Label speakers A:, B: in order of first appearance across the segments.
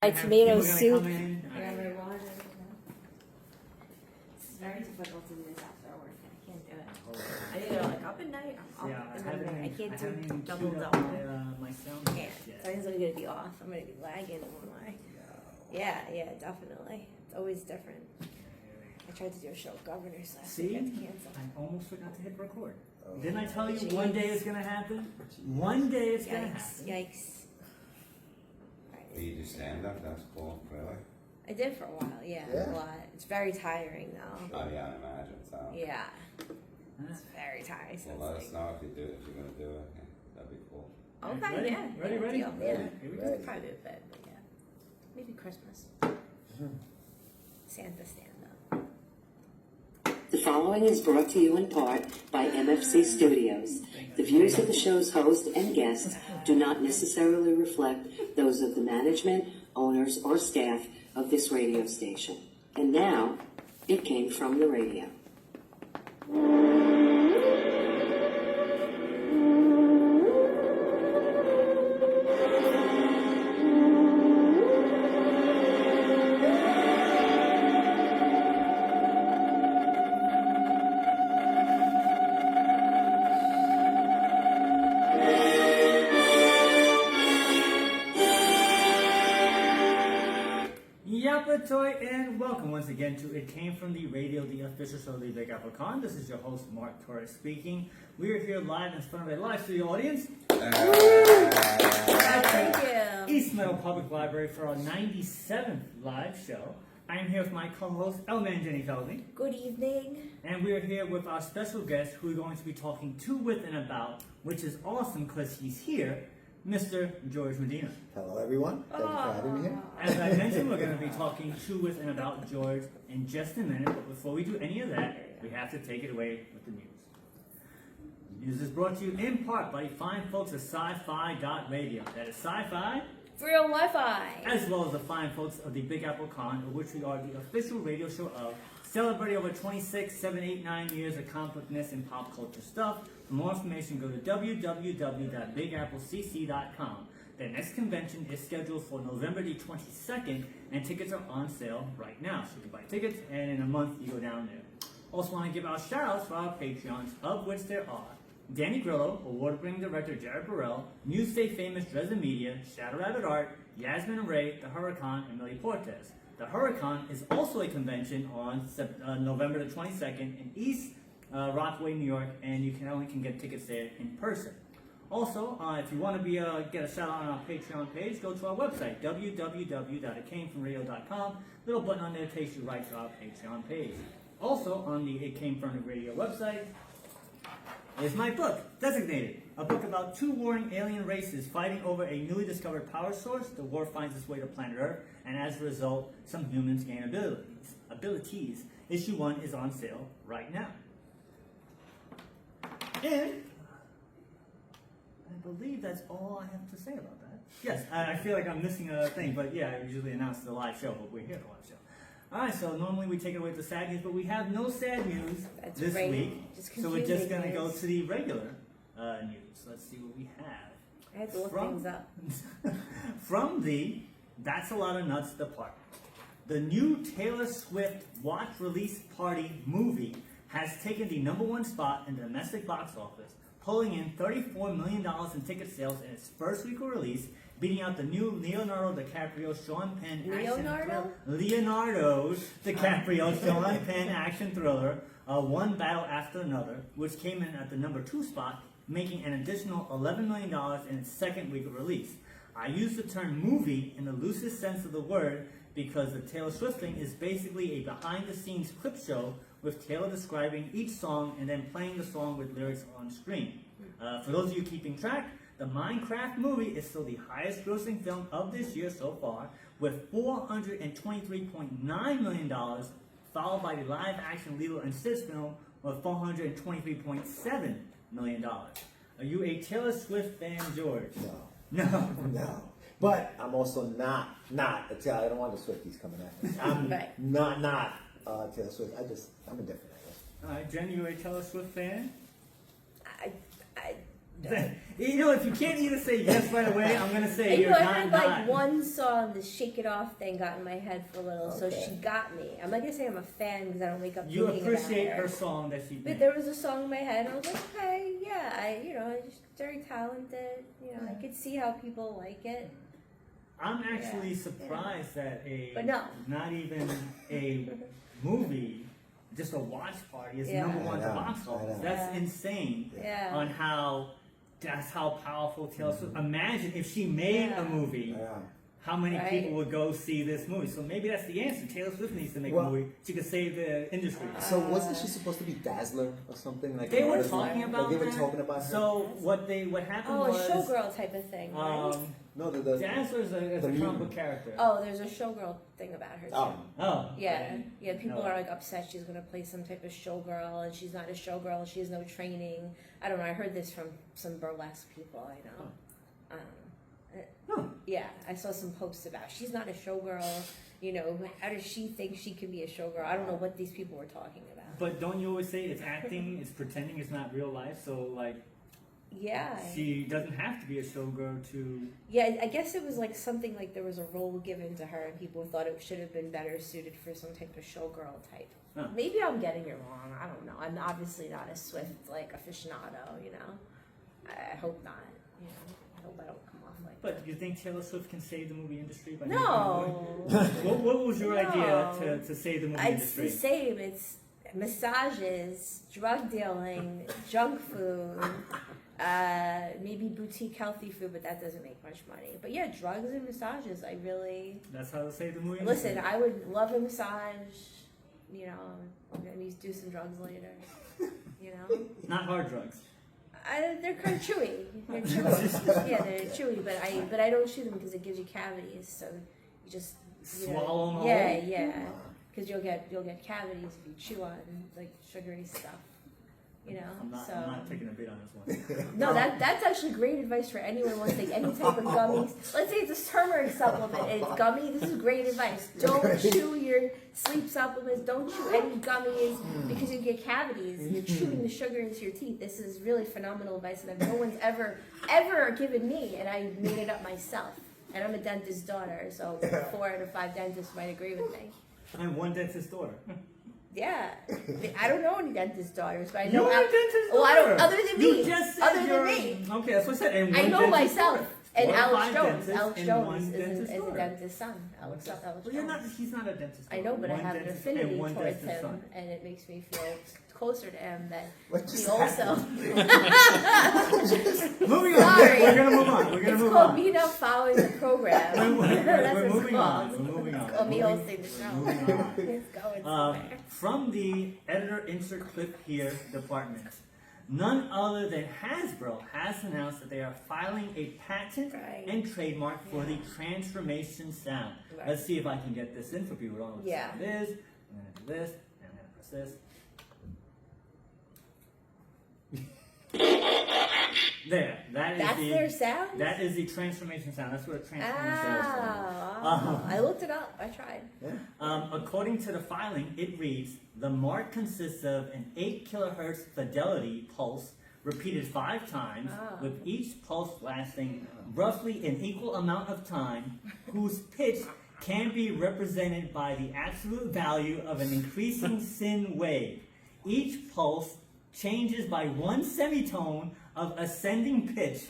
A: Tomato soup.
B: It's very difficult to do this after work. I can't do it. I either like up at night or I'm up in the morning. I can't do double.
A: My sound.
B: Can't. So I'm gonna be off. I'm gonna be lagging in one way. Yeah, definitely. It's always different. I tried to do a show with governors last week. I had to cancel.
A: I almost forgot to hit record. Didn't I tell you one day it's gonna happen? One day it's gonna happen.
B: Yikes.
C: You do stand up, that's cool, really.
B: I did for a while, yeah, a lot. It's very tiring though.
C: Oh yeah, I imagine so.
B: Yeah. It's very tiring. So
C: Well, let us know if you're gonna do it. Yeah, that'd be cool.
B: Okay,
A: Ready?
B: yeah.
A: Ready?
B: Deal. Yeah.
A: Here we go.
B: Probably a bit, but yeah. Maybe Christmas. Santa stand up.
D: The following is brought to you in part by MFC Studios. The views of the show's host and guests do not necessarily reflect those of the management, owners, or staff of this radio station. And now, it came from the radio.
A: And welcome once again to It Came From The Radio, the official show of the Big Apple Con. This is your host, Mark Torres, speaking. We are here live in front of a live studio audience.
B: Thank you.
A: East Meadow Public Library for our 97th live show. I am here with my co-host, Man Jenny Feldy.
B: Good evening.
A: And we are here with our special guest who we're going to be talking to, with, and about, which is awesome because he's here, Mr. Jorge Medina.
E: Hello, everyone. Thank you for having me here.
A: As I mentioned, we're going to be talking to, with, and about George in just a minute. But before we do any of that, we have to take it away with the news. The news is brought to you in part by the fine folks at sci-fi.radio. That is sci-fi,
B: For real Wi-Fi.
A: as well as the fine folks of the Big Apple Con, of which we are the official radio show of, celebrating over 26, 7, 8, 9 years of compactness and pop culture stuff. For more information, go to www.bigapplecc.com. The next convention is scheduled for November the 22nd, and tickets are on sale right now. So you can buy tickets, and in a month you go down there. Also want to give out shout-outs for our Patreons, of which there are Danny Grillo, award-winning director Jared Burrell, Newsday famous Dresden Media, Shadow Rabbit Art, Yasmin Ray, The Huracan, and Millie Portes. The Huracan is also a convention on November the 22nd in East Rockaway, New York, and you can get tickets there in person. Also, if you want to get a shout out on our Patreon page, go to our website, www.itcamefromradio.com. Little button on there takes you right to our Patreon page. Also, on the It Came From The Radio website is my book, Designated, a book about two warring alien races fighting over a newly discovered power source. The war finds its way to planet Earth, and as a result, some humans gain abilities. Issue 1 is on sale right now. And I believe that's all I have to say about that. Yes, I feel like I'm missing a thing, but yeah, I usually announce the live show, but we're here at the live show. Alright, so normally we take it away with the sad news, but we have no sad news this week. So we're just going to go to the regular news. Let's see what we have.
B: I had to look things up.
A: From the That's a Lot of Nuts department. The new Taylor Swift Watch Release Party movie has taken the #1 spot in the domestic box office, pulling in $34 million in ticket sales in its first week of release, beating out the new Leonardo DiCaprio Sean Penn Leonardo DiCaprio Sean Penn action thriller, One Battle After Another, which came in at the #2 spot, making an additional $11 million in its second week of release. I use the term movie in the loosest sense of the word because the Taylor Swift thing is basically a behind-the-scenes clip show with Taylor describing each song and then playing the song with lyrics on screen. For those of you keeping track, the Minecraft movie is still the highest grossing film of this year so far, with $423.9 million, followed by the live-action Lilo and Stitch film with $423.7 million. Are you a Taylor Swift fan, George?
E: No. But I'm also not a Taylor. I don't want the Swifties coming at me. I'm not Taylor Swift. I'm indifferent, I guess.
A: All right, Jen, you a Taylor Swift fan? You know, if you can't either say yes right away, I'm gonna say
B: And
A: you're
B: I
A: not.
B: heard like one song, the "Shake It Off" thing, got in my head for a little, so
E: Okay.
B: she got me. I'm not gonna say I'm a fan because I don't wake up
A: You
B: thinking
A: appreciate
B: about
A: her song that she
B: But
A: did.
B: there was a song in my head, and I was like, okay, yeah, she's very talented. I could see how people like it.
A: I'm actually surprised that
B: But no.
A: not even a movie, just a watch party is
B: Yeah.
A: number one
E: I
A: to
E: know,
A: box
E: I
A: office.
E: know.
A: That's
B: Yeah.
A: insane.
B: Yeah.
A: On how that's how powerful Taylor Swift. Imagine if she made
B: Yeah.
A: a movie,
E: Yeah.
A: how many
B: Right.
A: people would go see this movie? So maybe that's the answer. Taylor Swift needs to make
E: Well-
A: a movie. She could save the industry.
E: So wasn't she supposed to be Dazzler or something like?
A: They
E: an
A: were
E: artist?
A: talking
E: Like,
A: about
E: they were
A: that.
E: talking about her.
A: So what happened
B: Oh, a
A: was
B: showgirl type of thing, right?
E: No, the
A: Dazzler's is
E: the
A: a comic
E: meme.
A: book character.
B: Oh, there's a showgirl thing about her too.
E: oh,
B: Yeah, people
A: No.
B: are like upset she's gonna play some type of showgirl, and she's not a showgirl. She has no training. I don't know. I heard this from some burlesque people I know.
A: Huh.
B: Yeah, I saw some posts about she's not a showgirl. How does she think she can be a showgirl? I don't know what these people were talking about.
A: But don't you always say it's acting, it's pretending, it's not real life? So like,
B: Yeah,
A: she doesn't have to be a showgirl to.
B: yeah. I guess it was like something like there was a role given to her, and people thought it should have been better suited for some type of showgirl type.
A: Huh.
B: Maybe I'm getting it wrong. I don't know. I'm obviously not a Swift aficionado. I hope not. I hope I don't come off like.
A: But you think Taylor Swift can save the movie industry by
B: No.
A: making a movie? What was your idea
B: No.
A: to save the movie
B: It's
A: industry?
B: the same. It's massages, drug dealing, junk food, maybe boutique healthy food, but that doesn't make much money. But yeah, drugs and massages. I really
A: That's how to save the movie
B: listen.
A: industry.
B: I would love a massage. Maybe do some drugs later.
A: Not hard drugs.
B: They're kind of chewy. They're chewy. Yeah, they're chewy. But I don't chew them because it gives you cavities. So you just
A: Swallow them
B: Yeah,
A: whole?
B: yeah. Because you'll get cavities if you chew on like sugary stuff.
A: I'm not,
B: So
A: I'm not taking a bid on this one.
B: no, that's actually great advice for anyone who wants to take any type of gummies. Let's say it's a turmeric supplement and it's gummy. This is great advice. Don't chew your sleep supplements. Don't chew any gummies because you get cavities. You're chewing the sugar into your teeth. This is really phenomenal advice that no one's ever given me, and I made it up myself. And I'm a dentist's daughter, so 4 out of 5 dentists might agree with me.
A: I'm one dentist's daughter.
B: Yeah, I don't know any dentist daughters, but I
A: You're
B: know.
A: a dentist's
B: Well, I
A: daughter.
B: don't. Other than me.
A: You just said
B: Other
A: you're.
B: than me.
A: Okay, that's what I said. And
B: I
A: one
B: know
A: dentist's
B: myself.
A: daughter.
B: And
A: 4 or
B: Alex
A: 5
B: Jones.
A: dentists
B: Alex
A: and
B: Jones
A: one
B: is
A: dentist's
B: a
A: daughter.
B: dentist's son. Alex
A: Well, you're not.
B: Jones.
A: He's not a dentist.
B: I know, but I
A: One
B: have an
A: dentist
B: affinity
A: and one
B: towards
A: dentist's
B: him,
A: son.
B: and it makes me feel closer to him that
E: What
B: he
E: just
B: also.
A: Moving on.
B: Sorry.
A: We're gonna move on. We're gonna
B: It's
A: move
B: called
A: on.
B: me not following the program.
A: We're
B: That's what it's
A: moving on.
B: called.
A: We're moving on.
B: It's called me
A: Moving-
B: hosting the show.
A: moving on.
B: It's going somewhere.
A: From the editor insert clip here department, none other than Hasbro has announced that they are filing a patent
B: Right.
A: and trademark for the transformation sound.
B: Right.
A: Let's see if I can get this in for people who don't know what
B: Yeah.
A: sound is. I'm gonna do this, and I'm gonna press this. There,
B: That's their sound?
A: That is the transformation sound. That's what a transforming sound is.
B: Oh, I looked it up. I tried.
A: According to the filing, it reads, the mark consists of an 8 kilohertz fidelity pulse repeated 5 times,
B: Oh.
A: with each pulse lasting roughly an equal amount of time, whose pitch can be represented by the absolute value of an increasing sin wave. Each pulse changes by 1 semitone of ascending pitch.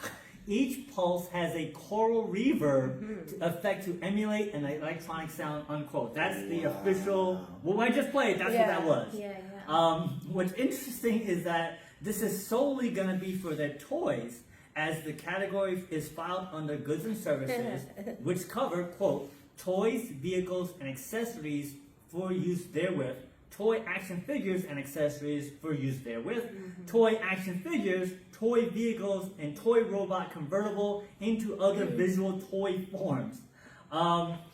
A: Each pulse has a choral reverb effect to emulate an electronic sound, unquote. That's the official, what I just played, that's what that was.
B: Yeah, yeah.
A: What's interesting is that this is solely going to be for their toys, as the category is filed under goods and services, which cover, quote, toys, vehicles, and accessories for use therewith, toy action figures and accessories for use therewith, toy action figures, toy vehicles, and toy robot convertible into other visual toy forms.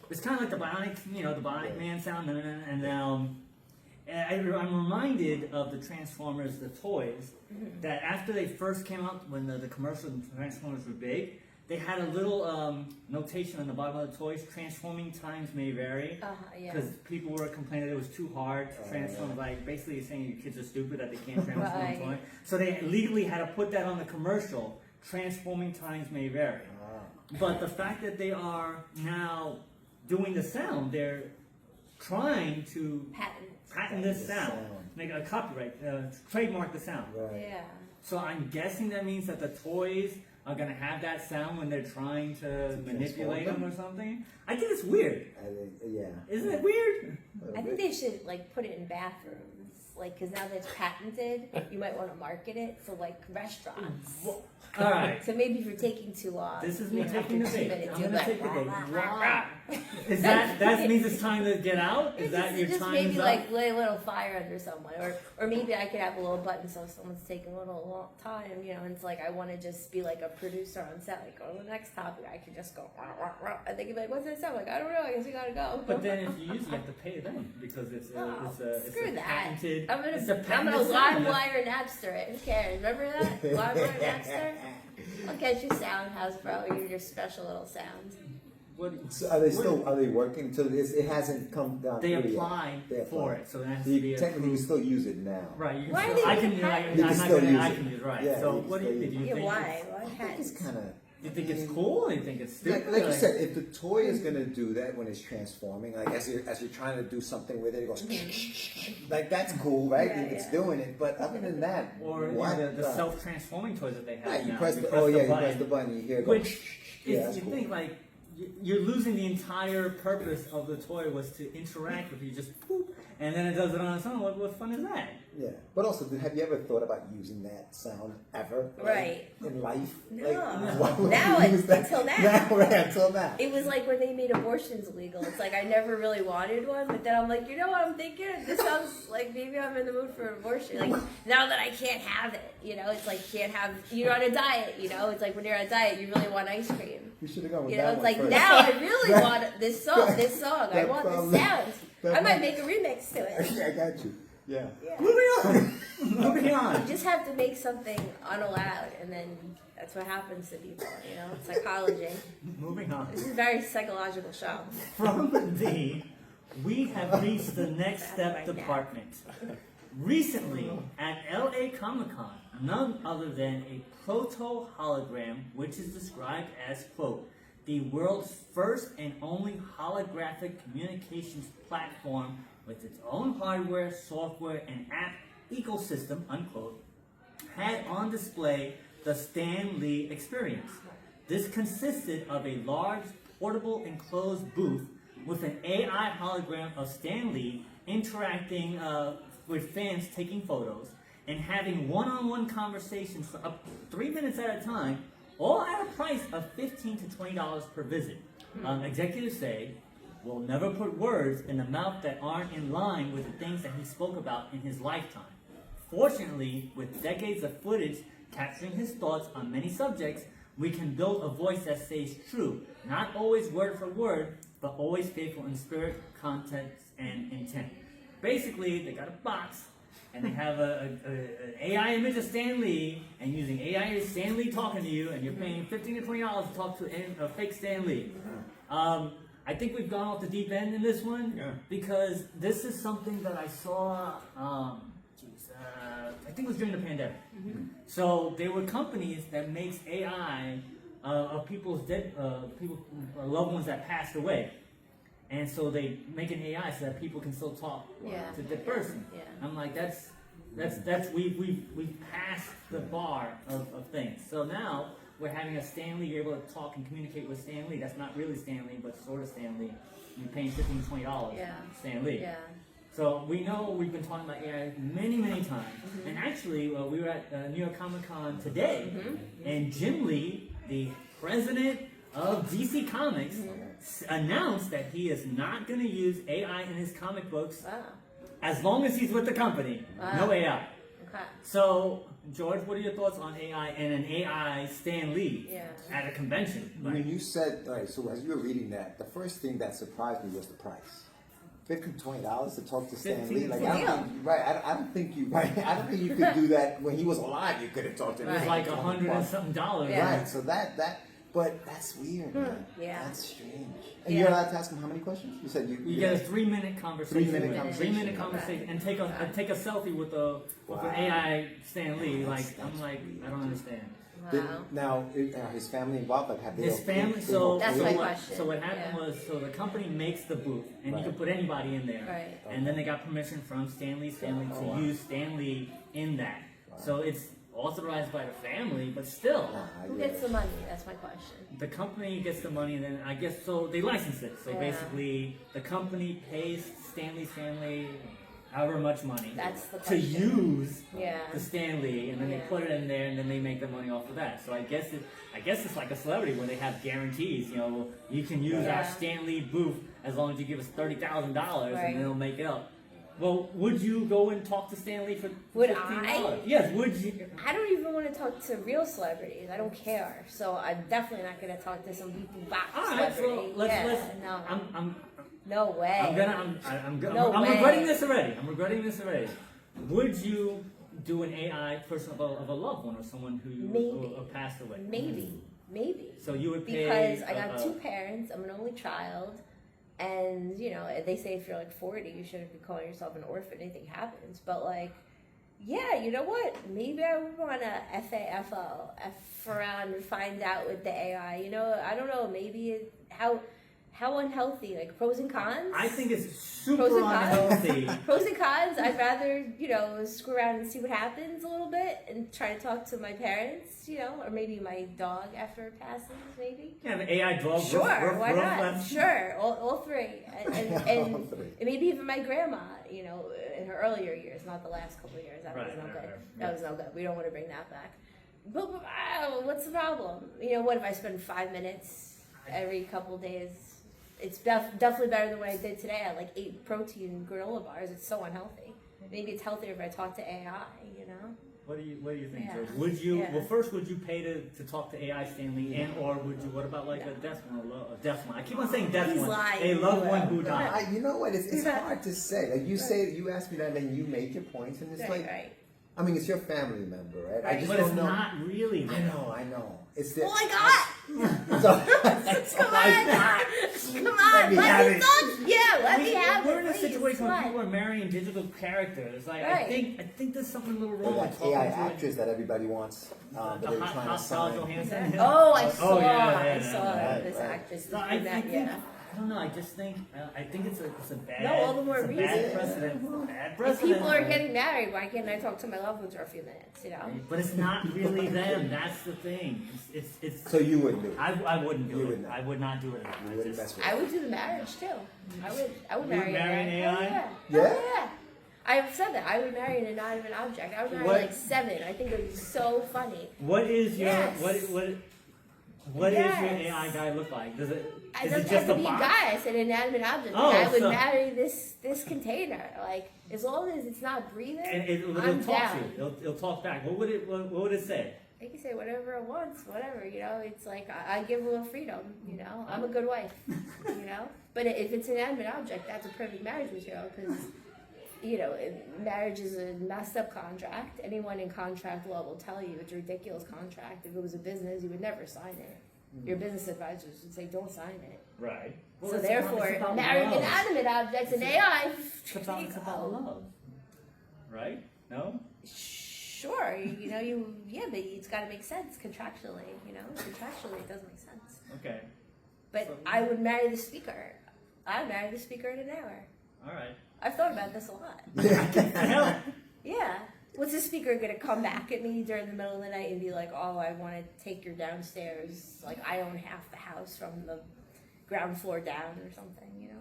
A: It's kind of like the Bionic, the Bionic Man sound, and I'm reminded of the Transformers, the toys, that after they first came out, when the commercial Transformers were big, they had a little notation on the bottom of the toys, transforming times may vary,
B: Yeah.
A: because people were complaining that it was too hard to transform, like basically saying your kids are stupid that they can't transform
B: Right.
A: toy. So they legally had to put that on the commercial transforming times may vary. But the fact that they are now doing the sound, they're trying to patent this sound, make a copyright, trademark the sound.
E: Right.
B: Yeah.
A: So I'm guessing that means that the toys are gonna have that sound when they're trying to manipulate them or something. I think it's weird.
E: Yeah.
A: Isn't it weird?
B: I think they should like put it in bathrooms, like because now that it's patented, you might want to market it for like restaurants.
A: All right.
B: So maybe if you're taking too long,
A: This is me
B: you know,
A: taking the
B: after 2
A: bait.
B: minutes,
A: I'm
B: you're
A: gonna
B: like,
A: take the bait.
B: "Rah, rah, rah."
A: Is that means it's time to get out? Is that your
B: just
A: time
B: maybe
A: is up?
B: like lay a little fire under someone, or maybe I could have a little button so if someone's taking a little long time, you know, and it's like I want to just be like a producer on set, like on the next topic, I can just go, rah, rah, rah, and they can be like, what's that sound? Like I don't know, I guess we gotta go.
A: But then if you use it, you have to pay them because it's
B: Screw
A: a
B: that.
A: patented.
B: I'm
A: it's a
B: gonna
A: patented sound.
B: LimeWire Napster it. Who cares? Remember that? LimeWire Napster? I'll get you sound house, bro. You're your special little sound.
E: So are they working? So it hasn't come down.
A: They
E: through yet.
A: apply
E: They
A: for
E: apply.
A: it, so it has
E: So
A: to be
E: you technically
A: approved.
E: can still use it now.
A: Right, you can
B: Why
A: still,
B: do
A: I
B: they
A: can,
B: have
A: like,
B: patents?
A: I'm
E: You can
A: not
E: still
A: gonna,
E: use
A: I
E: it.
A: can use it, right.
E: Yeah,
A: So
E: you can
A: what do
E: still
A: you
E: use
A: think?
B: Yeah,
A: You
B: why? Why
E: I think
B: patents?
E: it's kind of.
A: You think it's cool? Or you think it's stupid?
E: Like you said, if the toy is gonna do that when it's transforming, like as you're trying to do something with it, it goes like that's cool, right?
B: Yeah,
E: if it's
B: yeah.
E: doing it, but other than that,
A: Or
E: what
A: the self-transforming toys that they have
E: Right, you
A: now.
E: press the
A: the
E: you
A: button.
E: press the button, you hear it go.
A: Which
E: Yeah,
A: is,
E: that's
A: you
E: cool.
A: think like you're losing the entire purpose of the toy was to interact with you, just boop, and then it does it on its own. What fun is that?
E: Yeah, but also, have you ever thought about using that sound ever? like,
B: Right.
E: in life?
B: No.
E: why would
B: Now
E: you
B: it-
E: use that?
B: until now.
E: Right, until now.
B: It was like when they made abortions illegal. It's like I never really wanted one, but then I'm like, you know what I'm thinking? This sounds like maybe I'm in the mood for abortion. Like now that I can't have it, you know, it's like you're on a diet, you know, it's like when you're on a diet, you really want ice cream.
E: You should have gone with
B: You know,
E: that
B: it's
E: one
B: like
E: first.
B: now I really want this song. I
E: that
B: want
E: probably-
B: this sound.
E: that
B: I might
E: might-
B: make a remix to it.
E: I got you. Yeah.
B: Yeah.
A: Moving on. Moving
B: You
A: on.
B: just have to make something unallowed, and then that's what happens to people. You know, psychology.
A: Moving on.
B: This is a very psychological show.
A: From D, we have reached the next step
B: Right now.
A: department. Recently, at LA Comic-Con, none other than a proto-hologram, which is described as, quote, the world's first and only holographic communications platform with its own hardware, software, and app ecosystem, unquote, had on display the Stan Lee experience. This consisted of a large, portable, enclosed booth with an AI hologram of Stan Lee interacting with fans taking photos and having one-on-one conversations for up to 3 minutes at a time, all at a price of $15 to $20 per visit. Executives say, "We'll never put words in the mouth that aren't in line with the things that he spoke about in his lifetime. Fortunately, with decades of footage capturing his thoughts on many subjects, we can build a voice that stays true, not always word for word, but always faithful in spirit, context, and intent." Basically, they got a box, and they have an AI image of Stan Lee, and using AI is Stan Lee talking to you, and you're paying $15 to $20 to talk to a fake Stan Lee. I think we've gone off the deep end in this one, because this is something that I saw, I think it was during the pandemic. So there were companies that makes AI of people's loved ones that passed away. And so they make an AI so that people can still talk to the person.
B: Yeah.
A: I'm like, we've passed the bar of things. So now we're having a Stan Lee, you're able to talk and communicate with Stan Lee. That's not really Stan Lee, but sort of Stan Lee. You're paying $15 to $20
B: Yeah.
A: Stan Lee.
B: Yeah.
A: So we know we've been talking about AI many, many times. And actually, we were at New York Comic Con today, and Jim Lee, the president of DC Comics, announced that he is not going to use AI in his comic books
B: Wow.
A: as long as he's with the company. No AI.
B: Okay.
A: So, George, what are your thoughts on AI and an AI Stan Lee at a convention?
E: When you said, all right, so as you were reading that, the first thing that surprised me was the price. $15, $20 to talk to Stan Lee. Like, I don't think you could do that when he was alive. You could have talked to him.
A: It was like $100 and something dollars.
B: Yeah.
E: Right. So but that's weird, man.
B: Yeah.
E: That's strange. And you're allowed to ask him how many questions? You said
A: You get a 3-minute conversation.
E: 3-minute conversation.
A: 3-minute conversation, and take a selfie with an AI Stan Lee. Like, I'm like, I don't understand.
B: Wow.
E: Now, are his family involved? Like, have they?
A: His family. So
B: That's
A: so
B: my
A: what,
B: question.
A: So what happened
B: Yeah.
A: was, so the company makes the booth, and
E: Right.
A: you can put anybody in there.
B: Right.
A: And then they got permission from Stanley's family
E: Oh,
A: to
E: wow.
A: use Stanley in that. So it's authorized by the family, but still,
B: Who gets the money? That's my question.
A: the company gets the money, and then I guess so they license it. So
B: Yeah.
A: basically, the company pays Stanley's family however much money
B: That's the
A: to
B: question.
A: use
B: Yeah.
A: the Stanley, and then they
B: Yeah.
A: put it in there, and then they make the money off of that. So I guess it's like a celebrity where they have guarantees. You know, you can use
B: Yeah.
A: our Stanley booth as long as you give us $30,000,
B: Right.
A: and they'll make it up. Well, would you go and talk to Stanley for
B: Would
A: $15?
B: I?
A: Yes, would you?
B: I don't even want to talk to real celebrities. I don't care. So I'm definitely not going to talk to some people back
A: All right, so
B: celebrity.
A: let's.
B: No.
A: I'm
B: No way.
A: I'm
B: way.
A: regretting this already. I'm regretting this already. Would you do an AI person of a loved one or someone who
B: Maybe.
A: or passed away?
B: Maybe.
A: So you would pay
B: Because I got two parents. I'm an only child. And, you know, they say if you're like 40, you shouldn't be calling yourself an orphan. Anything happens. But, like, yeah, you know what? Maybe I would want to F around and find out with the AI. You know, I don't know. Maybe how unhealthy, like pros and cons.
A: I think it's super
B: Pros and cons?
A: unhealthy.
B: Pros and cons. I'd rather, you know, screw around and see what happens a little bit and try to talk to my parents, you know, or maybe my dog after it passes, maybe.
A: You have an AI dog.
B: Sure, why
A: roof
B: not?
A: left.
B: Sure, all three. And
E: All three.
B: maybe even my grandma, you know, in her earlier years, not the last couple of years. That was
A: Right,
B: no
A: right,
B: good.
A: right.
B: That was no good. We don't want to bring that back. But what's the problem? You know, what if I spend 5 minutes every couple days? It's definitely better than what I did today. I like 8 protein granola bars. It's so unhealthy. Maybe it's healthier if I talk to AI, you know?
A: What do you think,
B: Yeah.
A: George? Would you?
B: Yeah.
A: Well, first, would you pay to talk to AI Stanley, and or would you? What about like a deaf one? A deaf one? I keep on saying deaf
B: He's
A: one.
B: lying.
A: A loved one who
B: Right.
A: died.
E: You know what? It's
B: Yeah.
E: hard to say. Like you asked me that, and then you make your points, and it's
B: Right,
E: like,
B: right.
E: I mean, it's your family member, right? I
B: Right.
E: just
A: But
E: don't
A: it's
E: know.
A: not really.
E: I
A: There.
E: I know. It's the.
B: Oh my God!
E: So,
B: Come on! Come on!
E: Let me have
B: Let me
E: it.
B: talk! Yeah, let me have
A: We're
B: it.
A: in a
B: please.
A: situation
B: Come
A: where
B: on.
A: people are marrying digital characters. Like
B: Right.
A: I think there's something a little
E: Or
A: wrong
E: that
A: with talking
E: AI
A: to
E: actress that everybody wants, that
A: the
E: they're
A: hot
E: trying to
A: Scarlett
E: sign.
A: Johansson.
B: Oh, I saw.
A: yeah,
B: I
A: yeah,
B: saw
A: yeah.
B: this
E: Right.
B: actress.
A: So
B: doing that, yeah.
A: I don't know. I just think I think it's a bad.
B: No, all the more
A: it's a
B: reason.
A: bad precedent. Bad
B: If
A: precedent.
B: people are getting married, why can't I talk to my loved ones for a few minutes? You know.
A: But it's not really them. That's the thing. It's
E: So you wouldn't do it.
A: I wouldn't do
E: You
A: it.
E: would not.
A: I would not do it.
E: You wouldn't mess with
B: I
E: it.
B: would do the marriage too. I would
A: You would
B: marry
A: marry an AI?
B: Oh, yeah.
E: Yeah?
B: Oh, yeah. I've said that. I would marry an inanimate object. I would marry
A: What?
B: like 7. I think it would be so funny.
A: What is your
B: Yes.
A: what does your
B: Yes.
A: AI guy look like? Does it
B: I
A: is
B: don't
A: it
B: have
A: just
B: to
A: a
B: be a
A: box?
B: guy. I said inanimate object.
A: Oh,
B: I would
A: so-
B: marry this container. Like as long as it's not breathing,
A: And it'll
B: I'm
A: talk
B: down.
A: to you. It'll talk back. What would it say?
B: They can say whatever it wants, whatever, you know. It's like I give a little freedom, you know. I'm a good wife, you know. But if it's an inanimate object, that's a perfect marriage material because, you know, marriage is a messed up contract. Anyone in contract law will tell you it's a ridiculous contract. If it was a business, you would never sign it. Your business advisors would say, don't sign it.
A: Right.
B: So therefore, marrying inanimate objects and AI,
A: It's about love. Right? No?
B: Sure, you know, but it's got to make sense contractually, you know. Contractually, it doesn't make sense.
A: Okay.
B: But
A: So-
B: I would marry the speaker. I'd marry the speaker in an hour.
A: All right.
B: I've thought about this a lot.
A: Hell,
B: Yeah. What's the speaker going to come back at me during the middle of the night and be like, oh, I want to take your downstairs. Like, I own half the house from the ground floor down or something, you know?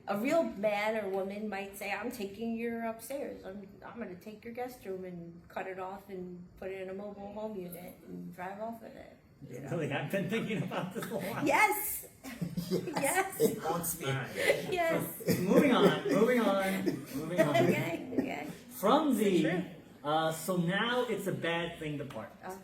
B: A real man or woman might say, I'm taking your upstairs. I'm going to take your guest room and cut it off and put it in a mobile home unit and drive off with it. You know?
A: really, I've been thinking about this a lot.
B: Yes. Yes.
E: It haunts me.
A: All right.
B: Yes.
A: Moving on.
B: Okay.
A: From the,
B: Sure.
A: so now it's a bad thing depart.
B: Okay.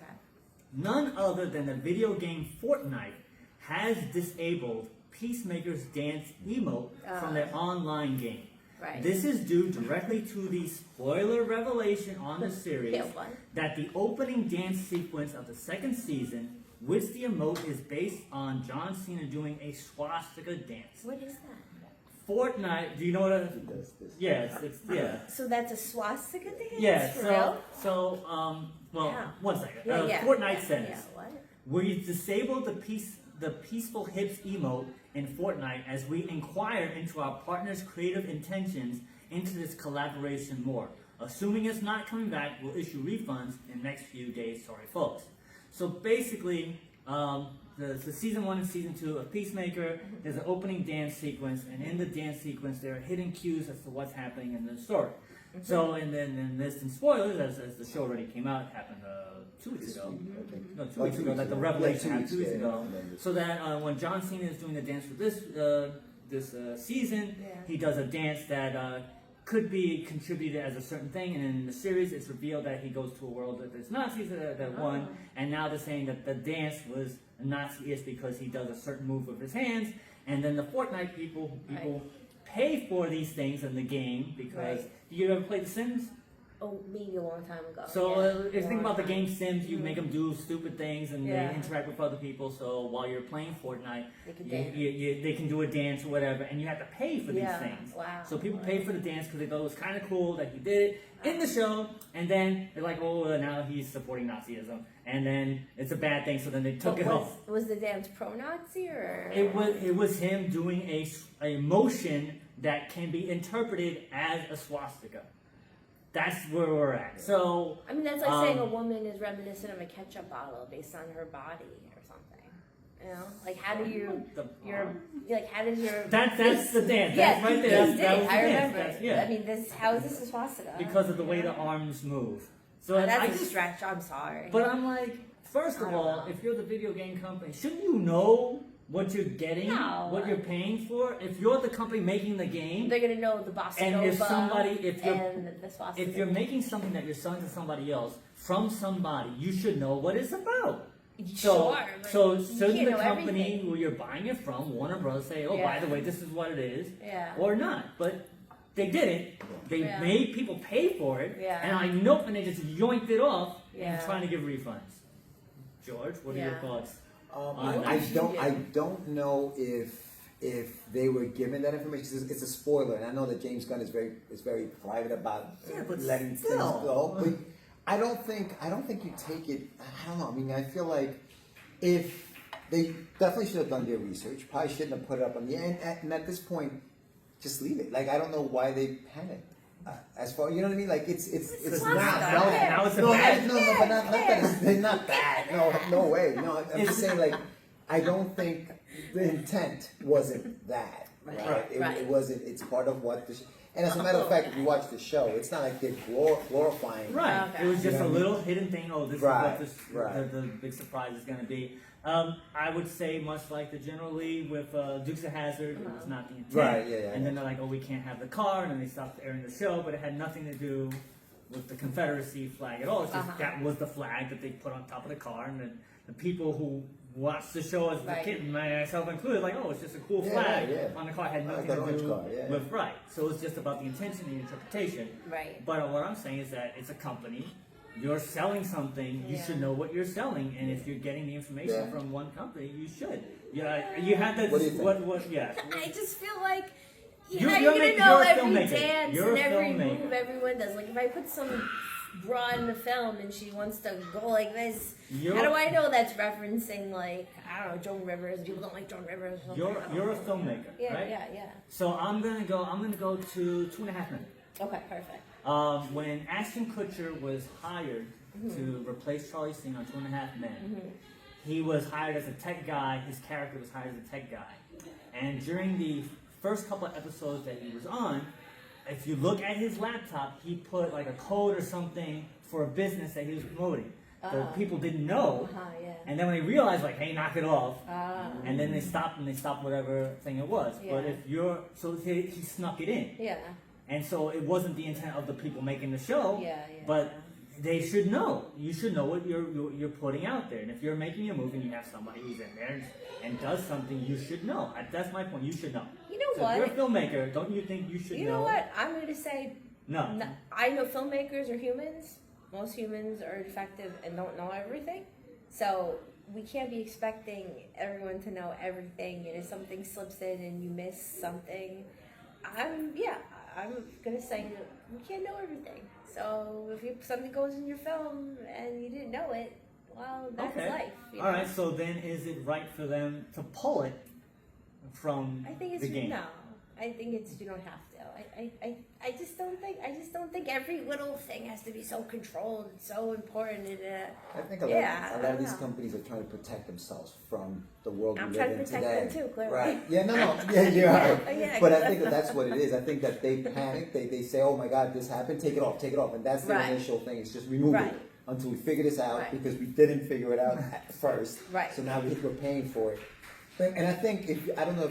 A: None other than the video game Fortnite has disabled Peacemaker's dance emote from their online game.
B: Right.
A: This is due directly to the spoiler revelation on the series
B: Yeah, what?
A: that the opening dance sequence of the second season, which the emote is based on John Cena doing a swastika dance.
B: What is that?
A: Fortnite. Do you know what?
E: He does this.
A: Yeah, it's yeah.
B: So that's a swastika dance?
A: Yeah,
B: For real?
A: well,
B: Yeah.
A: one second.
B: Yeah.
A: Fortnite says,
B: Yeah, what?
A: we disabled the peaceful hips emote in Fortnite as we inquire into our partner's creative intentions into this collaboration more. Assuming it's not coming back, we'll issue refunds in the next few days. Sorry, folks. So basically, the season 1 and season 2 of Peacemaker, there's an opening dance sequence, and in the dance sequence, there are hidden cues as to what's happening in the story. So, and then in this, in spoilers, as the show already came out, it happened 2 weeks ago. No, 2 weeks ago, that the revelation happened 2 weeks ago. So that when John Cena is doing the dance for this season,
B: Yeah.
A: he does a dance that could be contributed as a certain thing, and in the series, it's revealed that he goes to a world that there's Nazis that won, and now they're saying that the dance was Nazi-ish because he does a certain move with his hands, and then the Fortnite people pay for these things in the game because you ever play The Sims?
B: Oh, maybe a long time ago.
A: So
B: yeah,
A: if you think about the
B: long
A: game
B: time.
A: Sims, you make them do stupid things and
B: Yeah.
A: they interact with other people. So while you're playing Fortnite,
B: They can dance.
A: they can do a dance or whatever, and you have to pay for these
B: Yeah,
A: things.
B: wow.
A: So people pay for the dance because they thought it was kind of cool that he did it in the show, and then they're like, oh, now he's supporting Nazism, and then it's a bad thing. So then they took
B: But
A: it off.
B: was the dance pro-Nazi or?
A: It was him doing a motion that can be interpreted as a swastika. That's where we're at. So
B: I mean, that's like saying a woman is reminiscent of a ketchup bottle based on her body or something. You know, like how do you how does your
A: that's the dance.
B: Yeah,
A: That's right there.
B: this
A: That
B: did.
A: was the
B: I
A: dance.
B: remember.
A: That's, yeah.
B: I mean, how is this a swastika?
A: Because of the way
B: You
A: the
B: know?
A: arms move. So
B: That's
A: I
B: a
A: just,
B: stretch. I'm sorry.
A: but I'm like, first
B: I
A: of
B: don't
A: all,
B: know.
A: if you're the video game company, shouldn't you know what you're getting,
B: No.
A: what you're paying for? If you're the company making the game,
B: they're gonna know the bossa
A: and
B: nova
A: if somebody,
B: and the swastika.
A: if you're making something that you're selling to somebody else from somebody, you should know what it's about. So,
B: Sure, but
A: so
B: you
A: shouldn't
B: can't
A: the
B: know
A: company
B: everything.
A: who you're buying it from, Warner Bros., say, oh, by
B: Yeah.
A: the way, this is what it is,
B: Yeah.
A: or not? But they didn't. They
B: Yeah.
A: made people pay for it,
B: Yeah.
A: and I know, and they just yoinked it off
B: Yeah.
A: and trying to give refunds. George, what are your
B: Yeah.
A: thoughts?
E: I don't know if they were given that information. It's a spoiler, and I know that James Gunn is very private about
A: Yeah, but
E: letting
A: still.
E: things go. But I don't think you take it. I don't know. I mean, I feel like if they definitely should have done their research, probably shouldn't have put it up on the end. And at this point, just leave it. Like I don't know why they panicked. As far you know what I mean, like it's
B: not
E: not
B: bad.
E: relevant.
A: Now it's a
E: No,
A: bad.
E: no, but not that they're not bad. No way. No, I'm just saying like I don't think the intent wasn't that. Right.
B: Right.
E: It wasn't. It's part of what the. And as a matter of fact, if you watch the show, it's not like they're glorifying.
A: Right.
B: Okay.
A: It was just
E: You know
A: a
E: what I
A: little hidden thing. Oh, this
E: Right,
A: is what
E: right.
A: the big surprise is going to be. I would say much like the General Lee with Dukes of Hazzard, it was not the intent.
E: Right, yeah.
A: And then they're like, oh, we can't have the car, and then they stopped airing the show, but it had nothing to do with the Confederacy flag at all. It's just that was the flag that they put on top of the car, and the people who watched the show as a
B: Right.
A: kid, myself included, like, oh, it's just a cool
E: Yeah,
A: flag
E: yeah.
A: on the car. It had
E: Like
A: nothing
E: that
A: to
E: orange
A: do
E: car, yeah.
A: with right. So it's just about the intention and the interpretation.
B: Right.
A: But what I'm saying is that it's a company. You're selling something. You
B: Yeah.
A: should know what you're selling, and if you're getting the information
E: Yeah.
A: from one company, you should. Yeah, you have that.
E: What do you think?
A: What? Yeah.
B: I just feel like
A: You're-
B: how
A: you're
B: you gonna
A: making-
B: know
A: you're a
B: every
A: filmmaker.
B: dance
A: You're
B: and
A: a
B: every
A: filmmaker.
B: move everyone does. Like if I put some bra in the film and she wants to go like this,
A: You're-
B: how do I know that's referencing like I don't know Joan Rivers? People don't like Joan Rivers. Or something.
A: You're
B: I don't
A: you're a
B: know.
A: filmmaker,
B: Yeah,
A: right?
B: yeah.
A: So I'm gonna go to 2.5 Men.
B: Okay, perfect.
A: When Ashton Kutcher was hired to replace Charlie Sheen on 2.5 Men, he was hired as a tech guy. His character was hired as a tech guy, and during the first couple of episodes that he was on, if you look at his laptop, he put like a code or something for a business that he was promoting. So people didn't know,
B: Yeah.
A: and then when they realized, like, hey, knock it off,
B: Ah.
A: and then they stopped whatever thing it was. But
B: Yeah.
A: if you're, so he snuck it in.
B: Yeah.
A: And so it wasn't the intent of the people making the show,
B: Yeah.
A: but they should know. You should know what you're putting out there. And if you're making a movie and you have somebody who's in there and does something, you should know. That's my point. You should know.
B: You know
A: So
B: what?
A: if you're a filmmaker, don't you think you should
B: You know what? I'm gonna say
A: No.
B: no, I know filmmakers are humans. Most humans are defective and don't know everything. So we can't be expecting everyone to know everything. And if something slips in and you miss something, I'm gonna say that we can't know everything. So if something goes in your film and you didn't know it, well, that's life.
A: All right. So then, is it right for them to pull it from
B: I think it's
A: the game?
B: no. I think it's you don't have to. I just don't think every little thing has to be so controlled and so important. And,
E: I think a lot of these companies are trying to protect themselves from the world we live in today.
B: I'm trying to protect them too, clearly.
E: Right? Yeah, no, yeah, you are.
B: Yeah,
E: but I think that's what it is. I think that they panic. They say, "Oh my God, this happened. Take it off, and that's the initial thing. It's just remove it until we figure this out because we didn't figure it out at first.
B: Right.
E: So now we're paying for it. And I think I don't know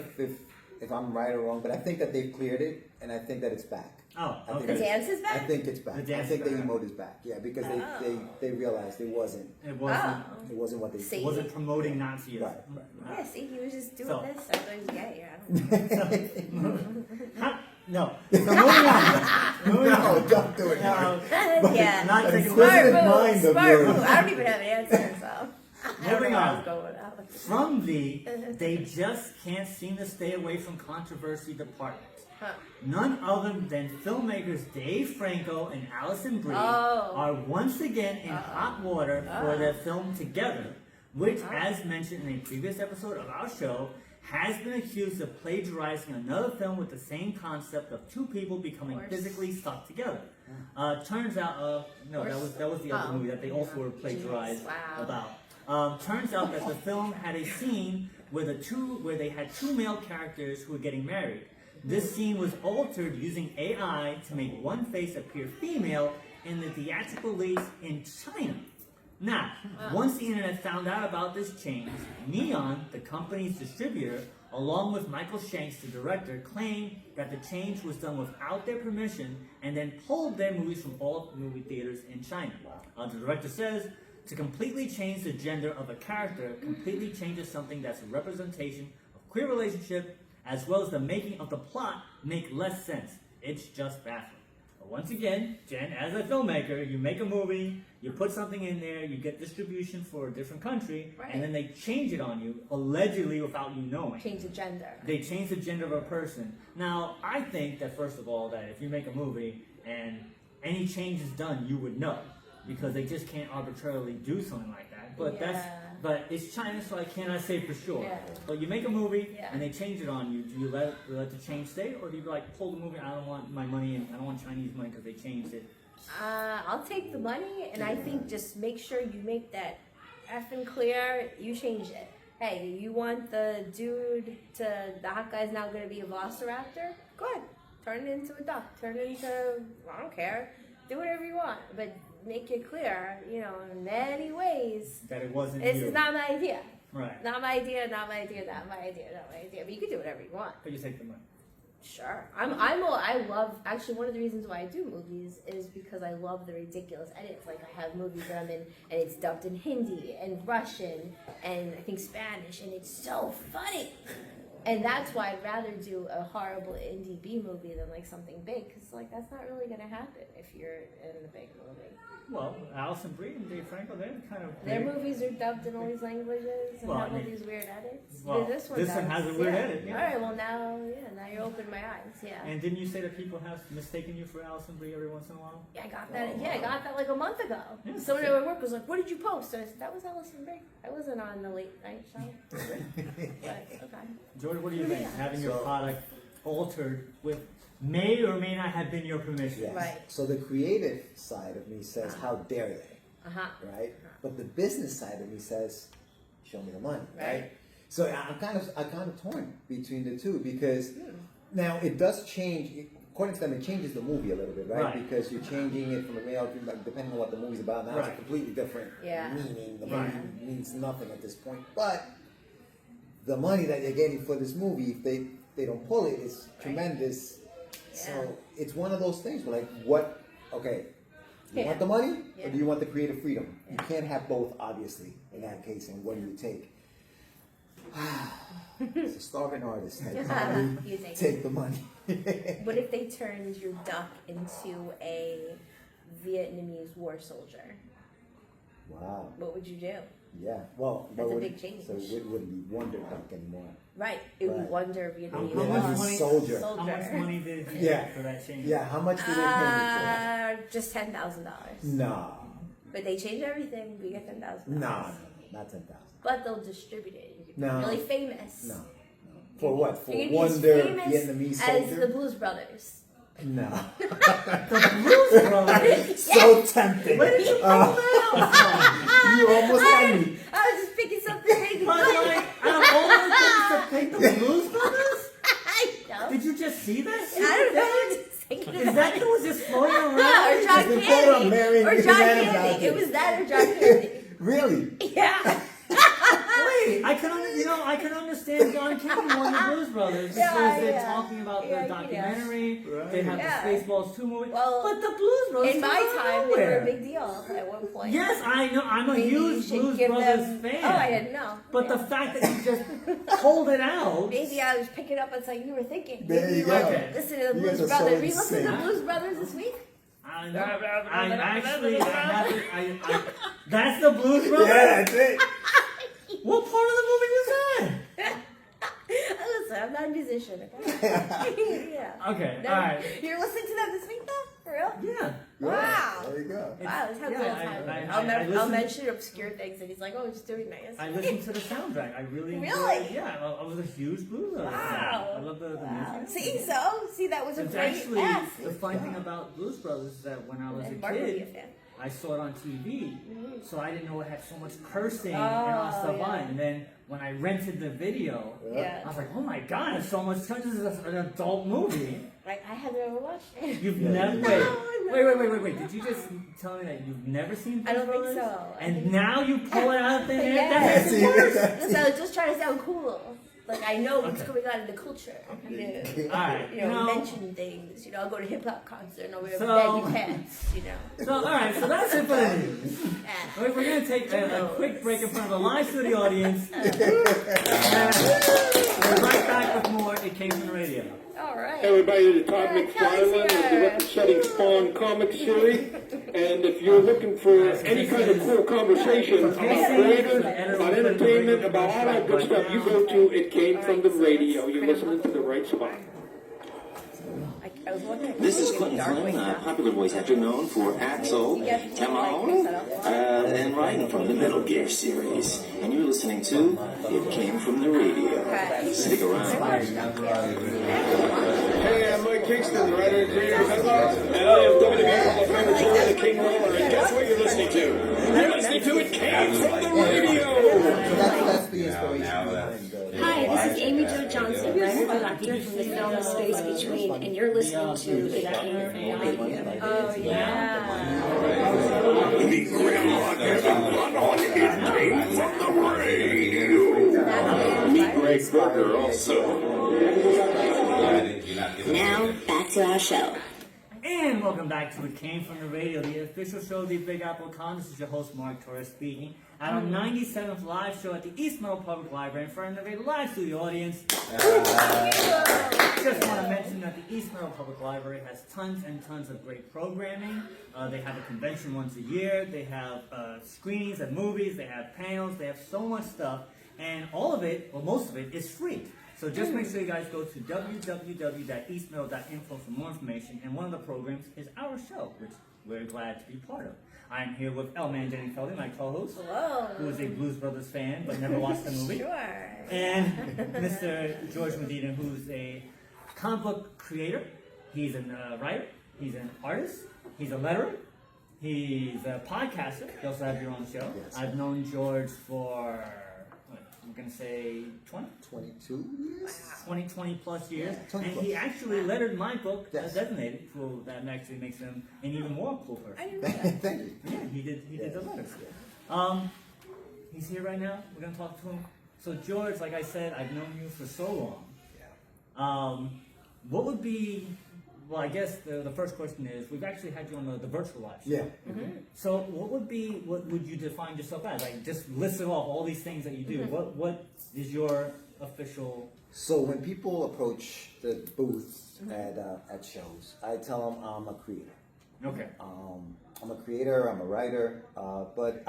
E: if I'm right or wrong, but I think that they've cleared it, and I think that it's back.
A: Oh, okay.
B: The dance is back?
E: I think it's back.
A: The
E: I
A: dance
E: think
A: is
E: the
A: back.
E: emote is back. Yeah, because they realized it wasn't
A: It wasn't.
E: it wasn't what they
B: See?
A: It wasn't promoting Nazism.
E: Right.
B: Yeah, see, he was just doing
A: So-
B: this. I thought he was gay. I don't know.
A: No. So moving on. Moving
E: No,
A: on.
E: don't do it.
A: No,
B: Yeah.
A: not taking
B: Smart
E: Inquisitive
B: move.
E: mind of
B: Smart
E: yours.
B: move. I don't even have an answer, so. I don't
A: Moving
B: know where I
A: on.
B: was going with that one.
A: From they just can't seem to stay away from controversy department.
B: Huh.
A: None other than filmmakers Dave Franco and Allison Brie
B: Oh.
A: are once again in hot water for their film Together, which, as mentioned in a previous episode of our show, has been accused of plagiarizing another film with the same concept of two people becoming physically stuck together. Turns out, no, that was the other movie that they also were plagiarized about. Turns out that the film had a scene where they had two male characters who were getting married. This scene was altered using AI to make one face appear female in the theatrical release in China. Now, once the internet found out about this change, Neon, the company's distributor, along with Michael Shanks, the director, claimed that the change was done without their permission and then pulled their movies from all movie theaters in China. The director says, to completely change the gender of a character completely changes something that's a representation of queer relationship as well as the making of the plot make less sense. It's just baffling. But once again, Jen, as a filmmaker, you make a movie, you put something in there, you get distribution for a different country, and then they change it on you, allegedly without you knowing.
B: Change the gender.
A: They change the gender of a person. Now, I think that first of all, that if you make a movie and any change is done, you would know. Because they just can't arbitrarily do something like that. But but it's China, so I cannot say for sure.
B: Yeah.
A: But you make a movie and they change it on you. Do you let the change stay, or do you like pull the movie? I don't want my money, and I don't want Chinese money because they changed it.
B: I'll take the money, and I think just make sure you make that effing clear. You change it. Hey, you want the hot guy's now going to be a velociraptor? Go ahead. Turn it into a duck. Turn it into, I don't care. Do whatever you want. But make it clear, in many ways.
A: That it wasn't
B: This
A: you.
B: is not my idea.
A: Right.
B: Not my idea, not my idea, not my idea, not my idea. But you can do whatever you want.
A: But you take the money.
B: Sure. I love, actually one of the reasons why I do movies is because I love the ridiculous edits. Like I have movies that I'm in and it's dubbed in Hindi and Russian and I think Spanish and it's so funny. And that's why I'd rather do a horrible indie B movie than like something big because that's not really going to happen if you're in a big movie.
A: Well, Allison Brie and Dave Franco, they're kind of
B: Their movies are dubbed in all these languages and have all these weird edits.
A: Well,
B: this one
A: has a weird edit. Yeah.
B: All right, well now you opened my eyes. Yeah.
A: And didn't you say that people have mistaken you for Allison Brie every once in a while?
B: Yeah, I got that. Yeah, I got that like a month ago.
A: Yeah,
B: Someone at work was like, "What did you post?" And I said, "That was Allison Brie. I wasn't on the late night show." But, okay.
A: George, what do you think? Having your product altered with may or may not have been your permission.
E: Yes.
B: Right.
E: So the creative side of me says, how dare they? Right? But the business side of me says, show me the money, right? So I'm kind of torn between the two because now it does change. According to them, it changes the movie a little bit, right? Because you're changing it from a male to female, depending on what the movie's about. Now it's a completely different meaning. The movie means nothing at this point. But the money that they're getting for this movie, if they don't pull it, it's tremendous. So it's one of those things where what, okay, you want the money or do you want the creative freedom? You can't have both, obviously, in that case, and what do you take? It's a starving artist.
B: You
E: Take the money.
B: What if they turned your duck into a Vietnamese war soldier?
E: Wow.
B: What would you do?
E: Yeah, well,
B: That's a
E: but
B: big change.
E: So it wouldn't be Wonder Duck anymore.
B: Right. It would
E: Right.
B: Wonder
A: How
B: Vietnamese.
A: much money?
E: Soldier.
A: How much money did you
E: Yeah.
A: get for that change?
E: Yeah, how much did they pay
B: Just $10,000.
E: me for? No,
B: But they change everything. We get $10,000.
E: no, not 10,000.
B: But they'll distribute it. You can be
E: No.
B: really famous.
E: No. For what? For
B: You can be as
E: Wonder
B: famous
E: Vietnamese
B: as the
E: soldier?
B: Blues Brothers.
E: No.
A: The Blues Brothers.
E: So tempting.
A: Where did you pull that from?
E: You almost had me.
B: I was just picking something big.
A: But like, out of all the things to pick the Blues Brothers,
B: I know.
A: did you just see this?
B: I don't know. I'm just thinking
A: Is that who was just floating around?
B: or John
E: It's been put on
B: Candy.
E: Mary
B: Or John
E: Banana
B: Candy.
E: Mountain.
B: It was that or John Candy.
E: Really?
B: Yeah.
A: Wait, I can understand John Candy more than Blues Brothers because
B: Yeah,
A: they're
B: yeah.
A: talking about
B: Yeah,
A: the documentary. They have
B: Yeah.
A: the Spaceballs 2 movie.
B: Well,
A: but the Blues Brothers
B: In my
A: came out of
B: time, they were
A: nowhere.
B: a big deal at one point.
A: Yes, I know. I'm a
B: Maybe you
A: huge
B: should
A: Blues
B: give
A: Brothers
B: them.
A: fan.
B: Oh, I didn't know.
A: But the fact that you just pulled it out.
B: Maybe I was picking up on something you were thinking.
E: There
B: Maybe
E: you
B: were
E: go.
B: listening to the
E: You
B: Blues
E: guys are so
B: Brothers. We listened to the
E: insane.
B: Blues Brothers this week.
A: I know. I actually, I haven't. That's the Blues Brothers.
E: Yeah, that's it.
A: What part of the movie was that?
B: Listen, I'm not a musician. Okay. Yeah.
A: Okay,
B: No,
A: all right.
B: You're listening to them this week, though? For real?
A: Yeah.
B: Wow.
E: There you go.
B: Wow, this has
A: Yeah,
B: a little
A: I-
B: time.
A: I-
B: I'll,
A: I
B: I'll
A: listened-
B: mention obscure things, and he's like, "Oh, just doing that."
A: I listened to the soundtrack. I really enjoyed
B: Really?
A: it. Yeah, I was a huge Blues Brothers fan.
B: Wow.
A: I love the
B: Wow.
A: music.
B: See, that was a
A: It's
B: great
A: actually
B: yes.
A: the fun thing about Blues Brothers is that when I was
B: And
A: a
B: Mark would be a
A: kid,
B: fan.
A: I saw it on TV, so I didn't know it had so much cursing and
B: Oh,
A: all that stuff
B: yeah.
A: on it. And then when I rented the video,
B: Yeah.
A: I was like, oh my god, it's so much cursing. This is an adult movie.
B: Like I have never watched it.
A: You've
E: Yeah,
A: never
B: No.
A: wait. Did you just tell me that you've never seen Blues
B: I don't think
A: Brothers?
B: so. I
A: And
B: think-
A: now you pull it out of thin air?
B: Yeah.
A: That's
E: See,
A: worse.
B: Listen, I was just trying to sound cool. Like I know what's
A: Okay.
B: going on in the culture.
A: Alright,
B: You know, mention things. You know, I'll go to hip hop concert and I'll wear
A: So-
B: baggy pants. You know.
A: So, alright, so that's it for the news.
B: Ah.
A: We're going to take a quick break in front of a live studio audience. And we're right back with more It Came From the Radio.
B: All right.
F: Hey everybody, this is Todd
B: Kelly's
F: McFarlane of the
B: here.
F: record-setting Spawn comic series. And if you're looking for any kind of cool conversation about creators, about entertainment, about all that good stuff, you go to It Came From the Radio. You're listening to the right spot.
B: I was wondering.
G: This is Quentin Flynn, a popular voice actor known for Axel, Timon, and Ryan from the Metal Gear series. And you're listening to It Came From the Radio. Stick around.
F: Hey, I'm Mike Kingston, writer and creator of Headlines, and I am WWE Hall of Famer Jerry the King Lawler. And guess what you're listening to? You're listening to It Came From the Radio.
E: So that's the inspiration
C: Now
E: behind the.
H: Hi, this is Amy Jo Johnson, writer and actor from the film Space Between, and you're listening to It Came From the Radio.
B: Oh yeah.
F: The Grandma doesn't run on It Came From the Radio. Meet Greg Berger also.
C: You're not giving
H: Now, back to our show.
A: And welcome back to It Came From the Radio, the official show of the Big Apple Con. This is your host, Mark Torres, speaking at our 97th live show at the East Meadow Public Library in front of a live studio audience. Just want to mention that the East Meadow Public Library has tons and tons of great programming. They have a convention once a year. They have screenings of movies. They have panels. They have so much stuff. And all of it, or most of it, is free. So just make sure you guys go to www.eastmeadow.info for more information. And one of the programs is our show, which we're glad to be part of. I'm here with Man Jenny Feldy, my co-host,
B: Whoa.
A: who is a Blues Brothers fan but never watched the movie.
B: Sure.
A: And Mr. Jorge Medina, who's a comic book creator. He's a writer. He's an artist. He's a letterer. He's a podcaster. You also have your own show.
E: Yes.
A: I've known George for, I'm going to say 20?
E: 22 years?
A: 20 plus years.
E: Yeah, 20
A: and
E: plus.
A: he actually lettered my book,
E: Yes.
A: Designated, so that actually makes him an even more cool person.
B: I didn't know that.
E: Thank you.
A: Yeah, he did the letters. He's here right now. We're gonna talk to him. So George, like I said, I've known you for so long.
E: Yeah.
A: What would be? Well, I guess the first question is, we've actually had you on the virtual live show.
E: Yeah.
A: So what would you define yourself as? Like, just listing off all these things that you do. What is your official?
E: So when people approach the booths at shows, I tell them I'm a creator.
A: Okay.
E: I'm a creator, I'm a writer, but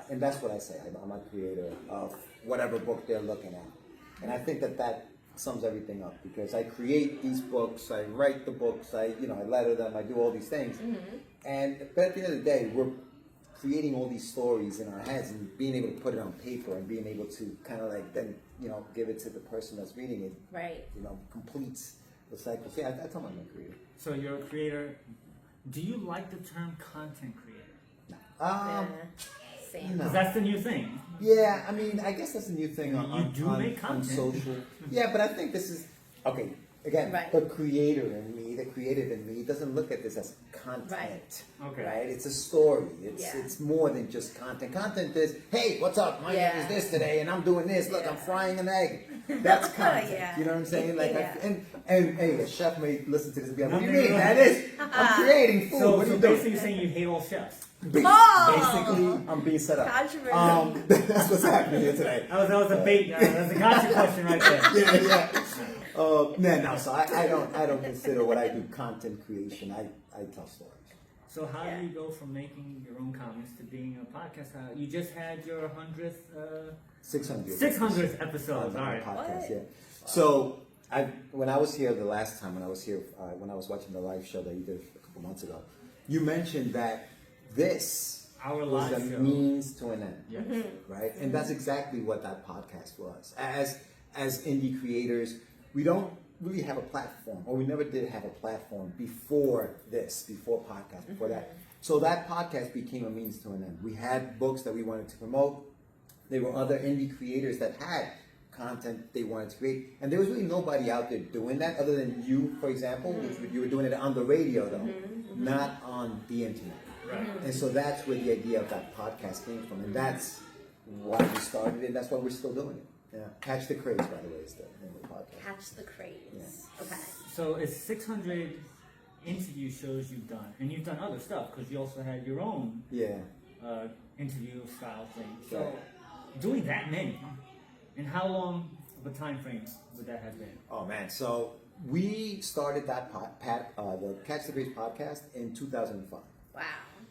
E: and that's what I say. I'm a creator of whatever book they're looking at, and I think that sums everything up because I create these books, I write the books, I letter them, I do all these things, but at the end of the day, we're creating all these stories in our heads and being able to put it on paper and being able to kind of like then give it to the person that's reading it.
B: Right.
E: Completes the cycle. So yeah, that's how I'm a creator.
A: So you're a creator. Do you like the term content creator?
B: Same.
A: Because that's the new thing.
E: Yeah, I mean, I guess that's a new thing
A: make
E: on
A: content.
E: social. Yeah, but I think this is okay. Again,
B: Right.
E: the creator in me, the creative in me, doesn't look at this as content.
B: Right.
A: Okay.
E: Right? It's a story.
B: Yeah.
E: It's more than just content. Content is, hey, what's up? My
B: Yeah.
E: name is this today, and I'm doing this. Look,
B: Yeah.
E: I'm frying an egg. That's content.
B: Yeah.
E: You know what I'm saying? Like,
B: Yeah.
E: and hey, a chef may listen to this and be like, what do you mean? That is, I'm creating food.
A: So,
E: what are
A: so
E: you
A: basically
E: doing?
A: you're saying you hate all chefs.
E: Basically, I'm being set up.
B: Controversial.
E: That's what's happening here today.
A: That was a bait. That's a gotcha question right there.
E: Yeah. No. So I don't consider what I do content creation. I tell stories.
A: So how do you go from making your own comics to being a podcast? You just had your 100th, 600th episode. All right.
E: Podcast,
B: What?
E: yeah. So when I was here the last time, when I was watching the live show that you did a couple months ago, you mentioned that this
A: Our
E: was
A: live
E: a
A: show.
E: means to an end.
A: Yes.
E: Right? And that's exactly what that podcast was. As indie creators, we don't really have a platform, or we never did have a platform before podcast, before that. So that podcast became a means to an end. We had books that we wanted to promote. There were other indie creators that had content they wanted to create, and there was really nobody out there doing that other than you, for example, which you were doing it on the radio though, not on the internet.
A: Right.
E: And so that's where the idea of that podcast came from, and that's why we started it, and that's why we're still doing it. Yeah. Catch the Craze, by the way, is the name of the podcast.
B: Catch the craze. Okay.
A: So it's 600 interview shows you've done, and you've done other stuff because you also had your own
E: Yeah.
A: interview style thing. So doing that many, and how long of a time frame would that have been?
E: Oh man, so we started that the Catch the Craze podcast in 2005.
B: Wow.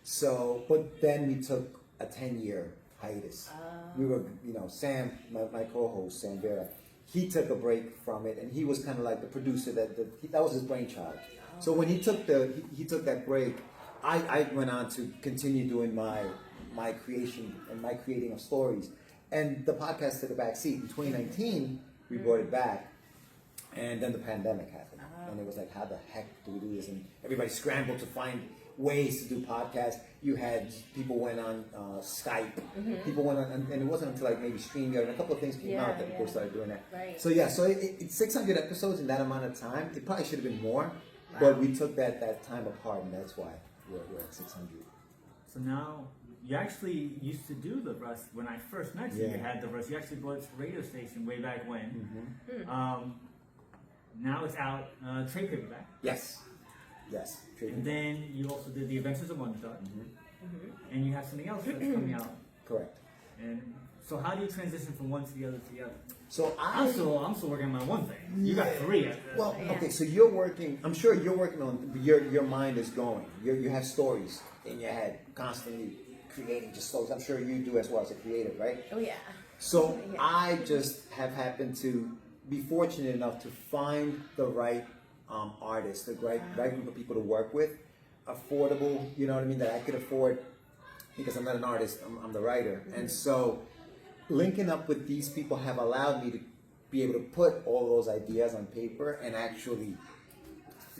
E: So, but then we took a 10-year hiatus. We were, Sam, my co-host, Sam Vera, he took a break from it, and he was kind of like the producer that was his brainchild. So when he took that break, I went on to continue doing my creation and my creating of stories, and the podcast took a back seat. In 2019, we brought it back, and then the pandemic happened, and it was like, how the heck do we do this? And everybody scrambled to find ways to do podcasts. You had people went on Skype, people went on, and it wasn't until like maybe StreamYard and a couple of things came out that people started doing that.
B: Right.
E: So yeah, so it's 600 episodes in that amount of time. It probably should have been more, but we took that time apart, and that's why we're at 600.
A: So now you actually used to do the Rust when I first met you.
E: Yeah.
A: You had the Rust. You actually brought it to the radio station way back when. Now it's out trade paperback.
E: Yes.
A: And then you also did The Adventures of Wonder Dog. And you have something else that's coming out.
E: Correct.
A: And so how do you transition from one to the other to the other?
E: So
A: I'm still working on my one thing. You got three.
E: Well, okay, so you're working. I'm sure you're working on your mind is going. You have stories in your head constantly creating just stories. I'm sure you do as well as a creative, right?
B: Oh yeah.
E: So I just have happened to be fortunate enough to find the right artist, the right group of people to work with, affordable. You know what I mean? That I could afford because I'm not an artist. I'm the writer, and so linking up with these people have allowed me to be able to put all those ideas on paper and actually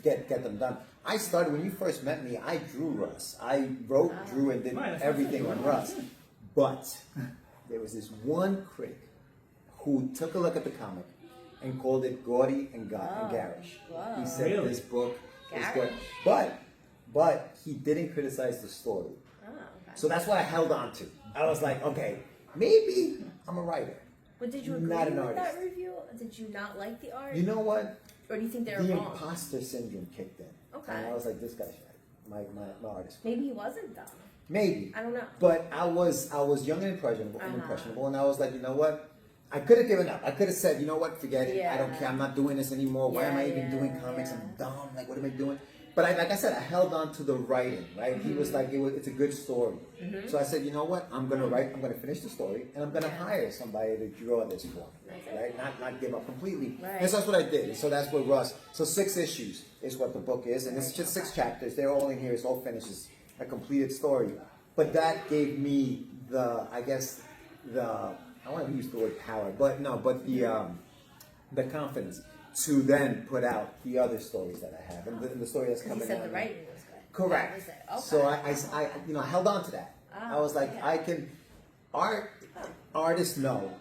E: get them done. I started when you first met me. I drew Russ. I wrote, drew, and did everything on Russ. But there was this one critic who took a look at the comic and called it gaudy and garish. He said
A: Really?
E: this book is good,
B: Garish?
E: but he didn't criticize the story.
B: Oh, okay.
E: So that's what I held on to. I was like, okay, maybe I'm a writer.
B: But did you agree
E: not an
B: with
E: artist.
B: that review? Did you not like the art?
E: You know what?
B: Or do you think they were
E: The
B: wrong?
E: imposter syndrome kicked in.
B: Okay.
E: And I was like, this guy's right. My artist.
B: Maybe he wasn't dumb.
E: Maybe.
B: I don't know.
E: But I was young and impressionable, and I was like, you know what? I could have given up. I could have said, you know what? Forget it. I don't care. I'm not doing this anymore. Why am I even doing comics? I'm dumb. Like, what am I doing? but like I said, I held on to the writing, right? He was like, it's a good story. So I said, you know what? I'm gonna finish the story, and I'm gonna hire somebody to draw this for me, right? Not give up completely.
B: Right.
E: And so that's what I did. And so that's what Russ. So 6 issues is what the book is, and it's just 6 chapters. They're all in here. It's all finished. It's a completed story. But that gave me I don't want to use the word power, but the confidence to then put out the other stories that I have, and the story that's coming out.
B: He said the writing was good.
E: Correct.
B: That was it. Okay.
E: So I held on to that. I was like, artists know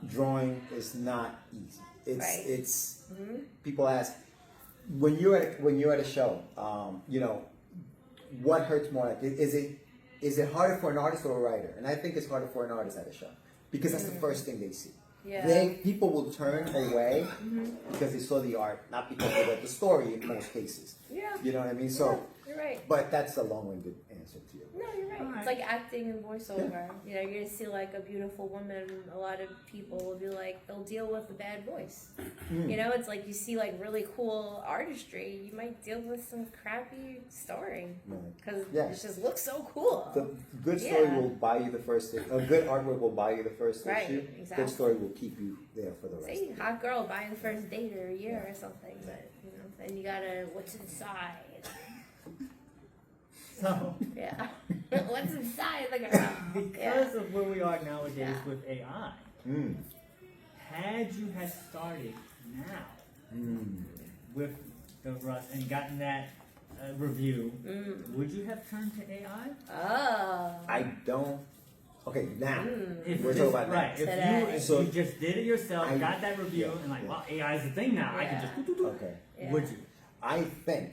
E: drawing is not easy. It's people ask when you're at a show, what hurts more? Like, is it harder for an artist or a writer? And I think it's harder for an artist at a show because that's the first thing they see.
B: Yeah.
E: People will turn away because they saw the art, not because they read the story in most cases.
B: Yeah.
E: You know what I mean? So,
B: you're right.
E: but that's a long-winded answer to you.
B: No, you're right.
A: All right.
B: It's like acting and voiceover. You know, you're gonna see like a beautiful woman. A lot of people will be like, they'll deal with a bad voice. You know, it's like you see like really cool artistry. You might deal with some crappy story because it just looks so cool.
E: The good story will buy you the first issue. A good artwork will buy you the first issue.
B: Exactly.
E: Good story will keep you there for the rest.
B: See,
E: of it.
B: hot girl buying the first date or a year or something, but you know, then you gotta what's inside.
A: So,
B: Yeah, what's inside the girl?
A: because of where we are nowadays with AI, had you started now with the Russ and gotten that review, would you have turned to AI?
B: Oh.
E: I don't. Okay, now
A: If
E: we're
A: this-
E: talking about
A: right.
B: Today.
A: If
E: So-
A: you just did it yourself,
E: I-
A: got that review, and like, wow, AI is the thing now. I can just do.
E: Okay.
B: Yeah.
A: Would you?
E: I think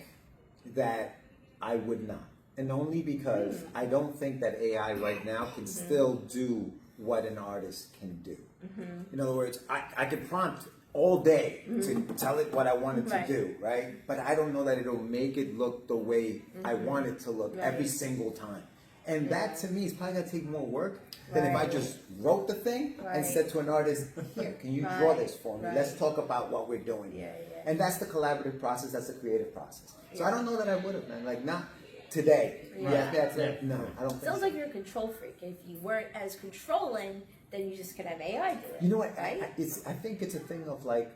E: that I would not. And only because I don't think that AI right now can still do what an artist can do. In other words, I could prompt all day to tell it what I want it to do, right? But I don't know that it'll make it look the way I want it to look every single time. And that to me is probably gonna take more work than if I just wrote the thing and said to an artist, here, can you draw this for me? Let's talk about what we're doing here. And that's the collaborative process, that's the creative process. So I don't know that I would have, man. Like, not today.
B: Yeah.
E: No, I don't think
B: Sounds
E: so.
B: like you're a control freak. If you weren't as controlling, then you just could have AI do it.
E: You know what?
B: Right?
E: I think it's a thing of like,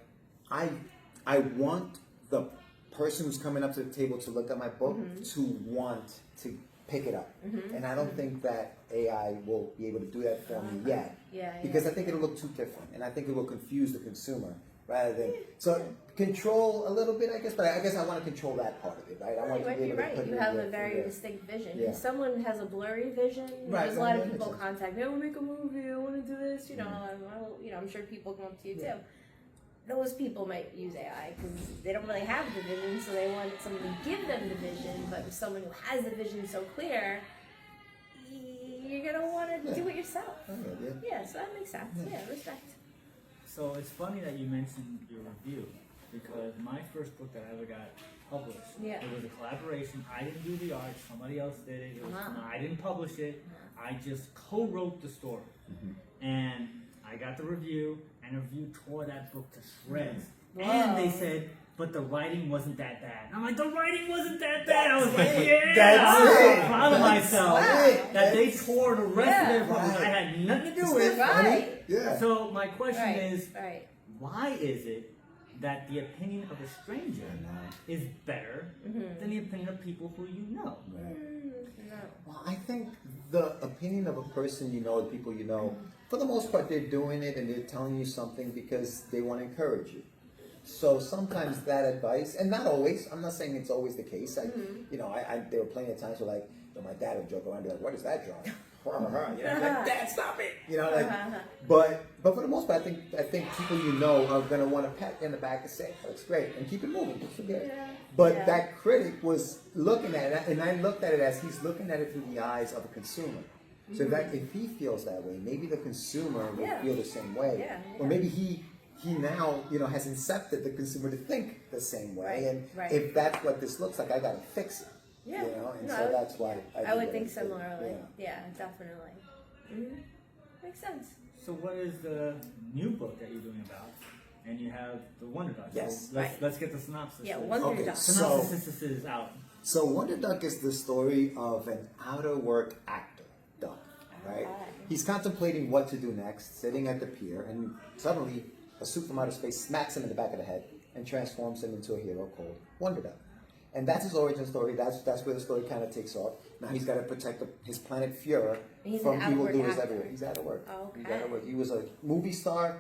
E: I want the person who's coming up to the table to look at my book to want to pick it up. And I don't think that AI will be able to do that for me yet. Because I think it'll look too different. And I think it will confuse the consumer rather than, so control a little bit, I guess, but I guess I want to control that part of it, right? I want
B: You
E: to
B: might
E: be
B: be
E: able to
B: right.
E: put it
B: You
E: in
B: have
E: there
B: a
E: for
B: very
E: you.
B: distinct vision.
E: Yeah.
B: If someone has a blurry vision,
E: Right,
B: there's a lot of
E: that makes
B: people
E: sense.
B: contact me. I want to make a movie. I want to do this. You know, I'm sure people come up to you too. Those people might use AI because they don't really have the vision, so they want someone to give them the vision. But if someone who has the vision so clear, you're gonna want to do it yourself. Yeah, so that makes sense. Yeah, respect.
A: So it's funny that you mentioned your review because my first book that I ever got published, it was a collaboration. I didn't do the art; somebody else did it. I didn't publish it. I just co-wrote the story, and I got the review, and the review tore that book to shreds. And they said, but the writing wasn't that bad. I'm like, the writing wasn't that bad. I was like, I was so proud of myself that they tore the rest of their book. I had nothing to do with it.
E: Yeah.
A: So my question is,
B: Right.
A: why is it that the opinion of a stranger is better than the opinion of people who you know?
E: Well, I think the opinion of a person you know, the people you know, for the most part, they're doing it and they're telling you something because they want to encourage you. So sometimes that advice, and not always, I'm not saying it's always the case. There were plenty of times where like, my dad would joke around and be like, what is that drawing? Like, Dad, stop it! But for the most part, I think people you know are gonna want to pat you in the back and say, "That's great," and keep it moving. Just forget it. But that critic was looking at it, and I looked at it as he's looking at it through the eyes of a consumer. So if he feels that way, maybe the consumer will feel the same way, or maybe he now has incepted the consumer to think the same way. And if that's what this looks like, I gotta fix it. So that's why
B: I would think similarly. Yeah, definitely. Makes sense.
A: So what is the new book that you're doing about? and you have the Wonder Duck.
E: Yes.
A: So let's get the synopsis.
B: Yeah,
A: So-
B: Wonder
E: Okay,
B: Duck.
E: so-
A: Synopsis is out.
E: So Wonder Duck is the story of an out-of-work actor, Duck, right? He's contemplating what to do next, sitting at the pier, and suddenly a suit from outer space smacks him in the back of the head and transforms him into a hero called Wonder Duck. And that's his origin story. That's where the story kind of takes off. Now he's got to protect his planet Fuhrer
B: He's
E: from
B: an out-of-work
E: evildoers
B: actor.
E: everywhere. He's out of work.
B: Oh,
E: He's
B: okay.
E: out of work. He was a movie star,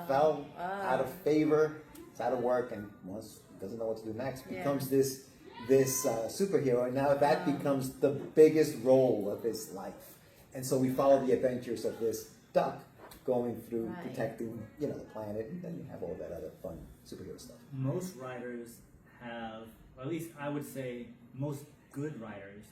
E: fell out of favor, he's out of work, and once doesn't know what to do next,
B: Yeah.
E: becomes this superhero, and now that becomes the biggest role of his life. And so we follow the adventures of this duck going through
B: Right.
E: protecting, the planet, and then you have all that other fun superhero stuff.
A: Most writers have, or at least I would say most good writers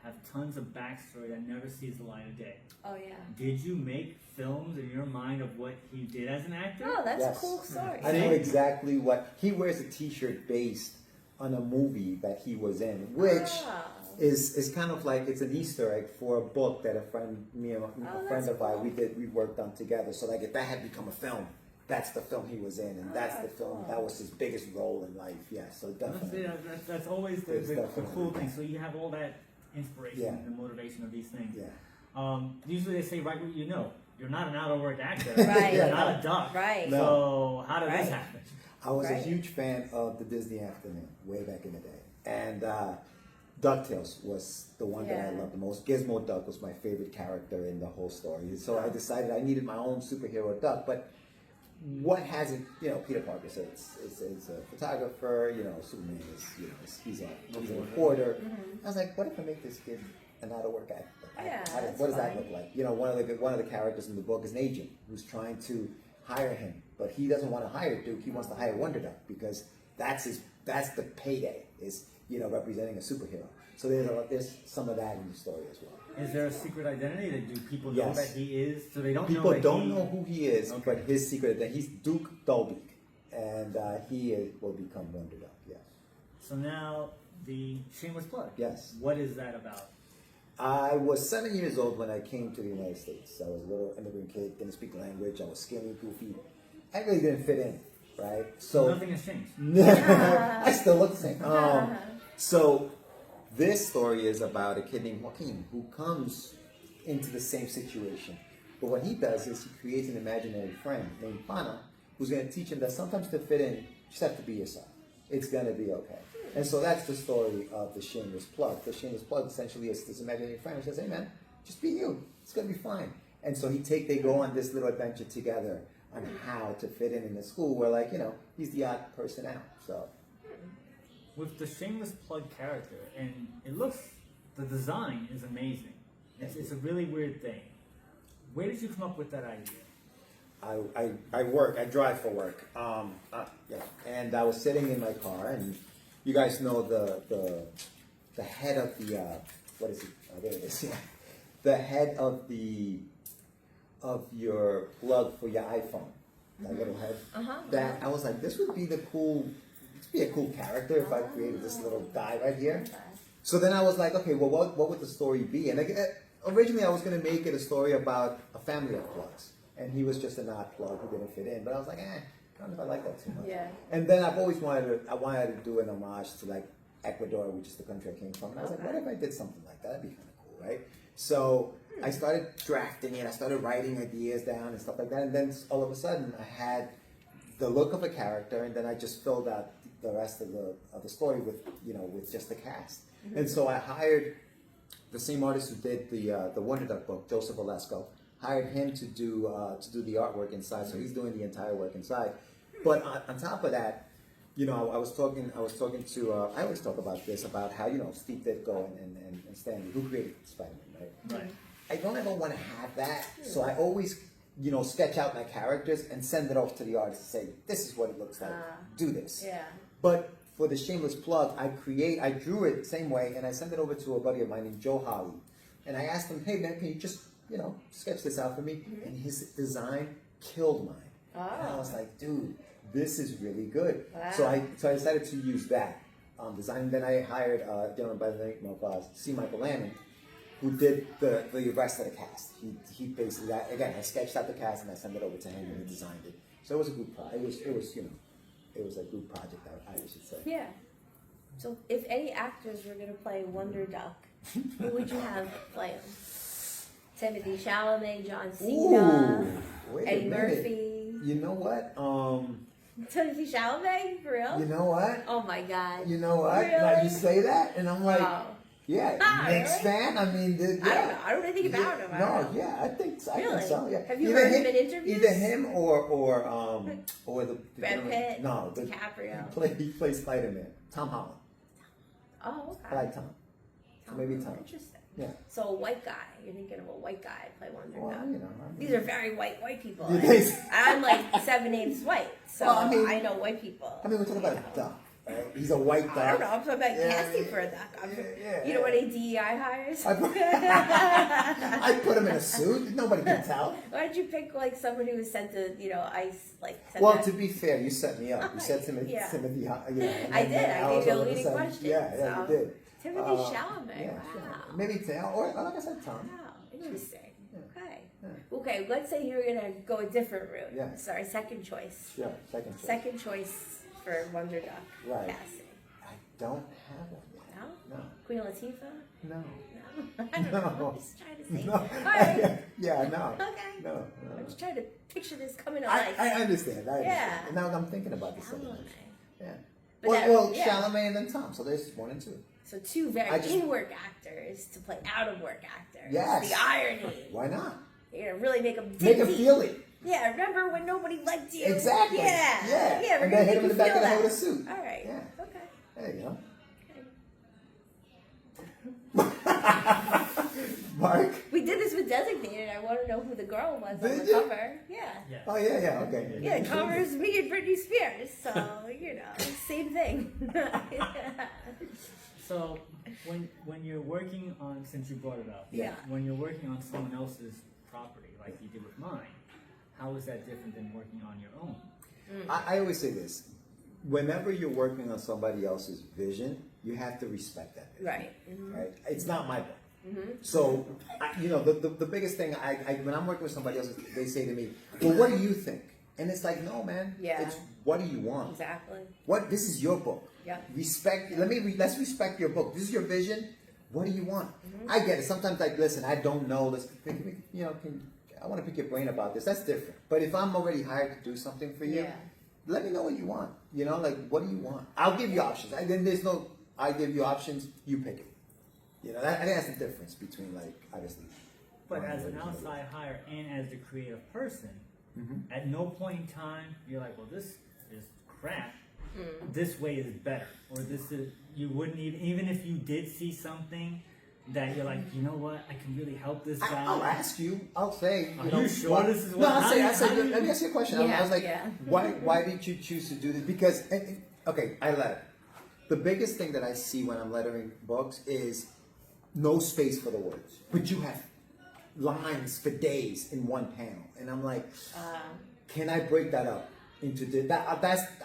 A: have tons of backstory that never sees the light of day.
B: Oh yeah.
A: Did you make films in your mind of what he did as an actor?
B: Oh, that's
E: Yes.
B: a cool story.
E: I know exactly what he wears a T-shirt based on a movie that he was in, which is kind of like it's an Easter egg for a book that a friend
B: that's
E: of mine we worked on together. So like if that had become a film, that's the film he was in, and that's the film that was his biggest role in life. Yeah, so definitely.
A: That's always
E: There's
A: the
E: definitely
A: cool
E: that.
A: thing. So you have all that inspiration
E: Yeah.
A: and motivation of these things.
E: Yeah.
A: Usually they say, write what you know. You're not an out-of-work actor.
B: Right.
A: You're not a duck.
B: Right.
A: So how did
B: Right.
A: this happen?
E: I was a
B: Right.
E: huge fan of the Disney Afternoon way back in the day, and DuckTales was the one that I
B: Yeah.
E: loved the most. Gizmo Duck was my favorite character in the whole story, so I decided I needed my own superhero duck. But what hasn't, Peter Parker said is a photographer, Superman is, he's a reporter. I was like, what if I make this kid an out-of-work actor?
B: Yeah, that's
E: what does that
B: fine.
E: look like? One of the characters in the book is an agent who's trying to hire him, but he doesn't want to hire Duke. He wants to hire Wonder Duck because that's the payday is representing a superhero. So there's some of that in the story as well.
A: Is there a secret identity? Do people know
E: Yes.
A: that he is? So they don't know
E: People
A: that
E: don't
A: he...
E: know who he is,
A: Okay.
E: but his secret that he's Duke Dolbeek, and will become Wonder Duck. Yes.
A: So now the shameless plug.
E: Yes.
A: What is that about?
E: I was 7 years old when I came to the United States. I was a little immigrant kid, didn't speak the language. I was skinny, goofy. I really didn't fit in, right? So
A: Nothing has changed.
E: I still look the same. So this story is about a kid named Joaquin who comes into the same situation. But what he does is he creates an imaginary friend named Fana who's going to teach him that sometimes to fit in, you just have to be yourself. It's going to be okay. And so that's the story of the shameless plug. The shameless plug essentially is this imaginary friend who says, hey man, just be you. It's going to be fine. And so they go on this little adventure together on how to fit in the school where he's the odd person out. So
A: With the shameless plug character, and the design is amazing. It's a really weird thing. Where did you come up with that idea?
E: I drive for work. And I was sitting in my car, and you guys know the head of the what is it? Oh, there it is. Yeah, the head of your plug for your iPhone. That little head. That I was like, this would be a cool character if I created this little guy right here. So then I was like, okay, well, what would the story be? And originally I was going to make it a story about a family of plugs. And he was just an odd plug who didn't fit in. But I was like, I don't know if I like that too much.
B: Yeah.
E: And then I've always wanted to do an homage to Ecuador, which is the country I came from. And I was like, what if I did something like that? That'd be kind of cool, right? So I started drafting it. I started writing ideas down and stuff like that. And then all of a sudden I had the look of a character, and then I just filled out the rest of the story with just the cast. And so I hired the same artist who did the Wonder Duck book, Joseph Valesco. Hired him to do the artwork inside, so he's doing the entire work inside. But on top of that, I was talking to I always talk about this about how Steve Ditko and Stanley, who created Spider-Man, right?
A: Right.
E: I don't ever want to have that, so I always sketch out my characters and send it off to the artist and say, this is what it looks like. Do this.
B: Yeah.
E: But for the shameless plug, I drew it the same way, and I sent it over to a buddy of mine named Joe Holly, and I asked him, hey man, can you just sketch this out for me? And his design killed mine. And I was like, dude, this is really good.
B: Wow.
E: So I decided to use that design. Then I hired a gentleman by the name of C. Michael Lannon, who did the rest of the cast. He basically, again, I sketched out the cast and I sent it over to him and he designed it. So it was a group project. It was it was a group project. I should say.
B: Yeah. So if any actors were gonna play Wonder Duck, who would you have play him? Timothy Chalamet, John Cena,
E: Wait a
B: Eddie
E: minute.
B: Murphy.
E: You know what?
B: Timothy Chalamet, for real?
E: You know what?
B: Oh my God.
E: You know what?
B: Really?
E: Now you say that, and I'm like,
B: Wow.
E: yeah,
B: Ah,
E: Knicks
B: really?
E: fan. I mean,
B: I don't know. I don't know anything about him. I don't
E: No,
B: know.
E: yeah, I think so. I
B: Really?
E: think so. Yeah.
B: Have you heard him in interviews?
E: Either him or the
B: Brad Pitt,
E: No,
B: DiCaprio.
E: he plays Spider-Man. Tom Holland.
B: Oh, okay.
E: I like Tom. So maybe Tom.
B: Interesting.
E: Yeah.
B: So a white guy. You're thinking of a white guy to play Wonder
E: Well,
B: Duck.
E: you know. I mean,
B: These are very white people.
E: You think?
B: I'm like 7/8 white, so
E: Well, I mean-
B: I know white people.
E: I mean, we're talking about a duck. Right? He's a white duck.
B: I don't know. I'm talking about
E: Yeah,
B: casting
E: yeah,
B: for a duck.
E: yeah,
B: You know what a DEI hires?
E: I put him in a suit. Nobody can tell.
B: Why did you pick like somebody who was sent to ICE? Sent
E: Well,
B: to-
E: to be fair, you set me up. You said Timothy.
B: Yeah.
E: Timothy. And
B: I did.
E: then
B: I
E: was
B: gave you a
E: all of
B: leading
E: sudden-
B: question,
E: Yeah,
B: so.
E: you did.
B: Timothy Chalamet.
E: Yeah,
B: Wow.
E: maybe Tim, or like I said, Tom.
B: Wow. Interesting. Okay.
E: Yeah.
B: Okay. Let's say you were gonna go a different route.
E: Yeah.
B: Sorry. Second choice.
E: Sure, second choice.
B: Second choice for Wonder Duck
E: Right.
B: casting.
E: I don't have one yet.
B: No.
E: No.
B: Queen Latifah.
E: No.
B: No. I don't know.
E: No.
B: I'm just trying to say.
E: No.
B: All right.
E: Yeah, no.
B: Okay.
E: No.
B: I'm just trying to picture this coming to life.
E: I understand. I understand.
B: Yeah.
E: And now I'm thinking about this.
B: Chalamet.
E: Yeah.
B: But
E: Well,
B: that- yeah.
E: Chalamet and then Tom. So there's 1 and 2.
B: So two very
E: I just-
B: in-work actors to play out-of-work actors.
E: Yes.
B: The irony.
E: Why not?
B: You're gonna really make them
E: Make him feel it.
B: Yeah, remember when nobody liked you?
E: Exactly.
B: Yeah.
E: Yeah.
B: Yeah, we're
E: And
B: gonna
E: then hit
B: make
E: him in
B: you
E: the back
B: feel
E: of the
B: that.
E: head with a suit.
B: All right.
E: Yeah.
B: Okay.
E: There you go. Mark?
B: We did this with Designated. I want to know who the girl was on
E: Did
B: the
E: you?
B: cover. Yeah.
A: Yeah.
E: Oh, yeah, okay.
B: Yeah, the cover is me and Britney Spears. So, same thing.
A: So when you're working on, since you brought it up,
B: Yeah.
A: when you're working on someone else's property, like you did with mine, how is that different than working on your own?
E: I always say this. Whenever you're working on somebody else's vision, you have to respect that vision.
B: Right.
E: Right? It's not my book. So, the biggest thing, when I'm working with somebody else, they say to me, well, what do you think? And it's like, no, man.
B: Yeah.
E: It's what do you want?
B: Exactly.
E: This is your book.
B: Yeah.
E: Let's respect your book. This is your vision. What do you want? I get it. Sometimes listen, I don't know. I want to pick your brain about this. That's different. But if I'm already hired to do something for you,
B: Yeah.
E: let me know what you want. What do you want? I'll give you options. Then there's no, I give you options, you pick it. I think that's the difference between, obviously.
A: But as an outside hire and as the creative person, at no point in time you're like, well, this is crap. This way is better, or this is, you wouldn't even if you did see something that you're like, you know what, I can really help this guy.
E: I'll ask you. I'll say.
A: Are you sure
E: why-
A: this is
E: No,
A: what?
E: I say. Let me ask you a question. I was like,
B: Yeah.
E: why did you choose to do this? Because okay, I letter. The biggest thing that I see when I'm lettering books is no space for the words, but you have lines for days in one panel, and I'm like, can I break that up into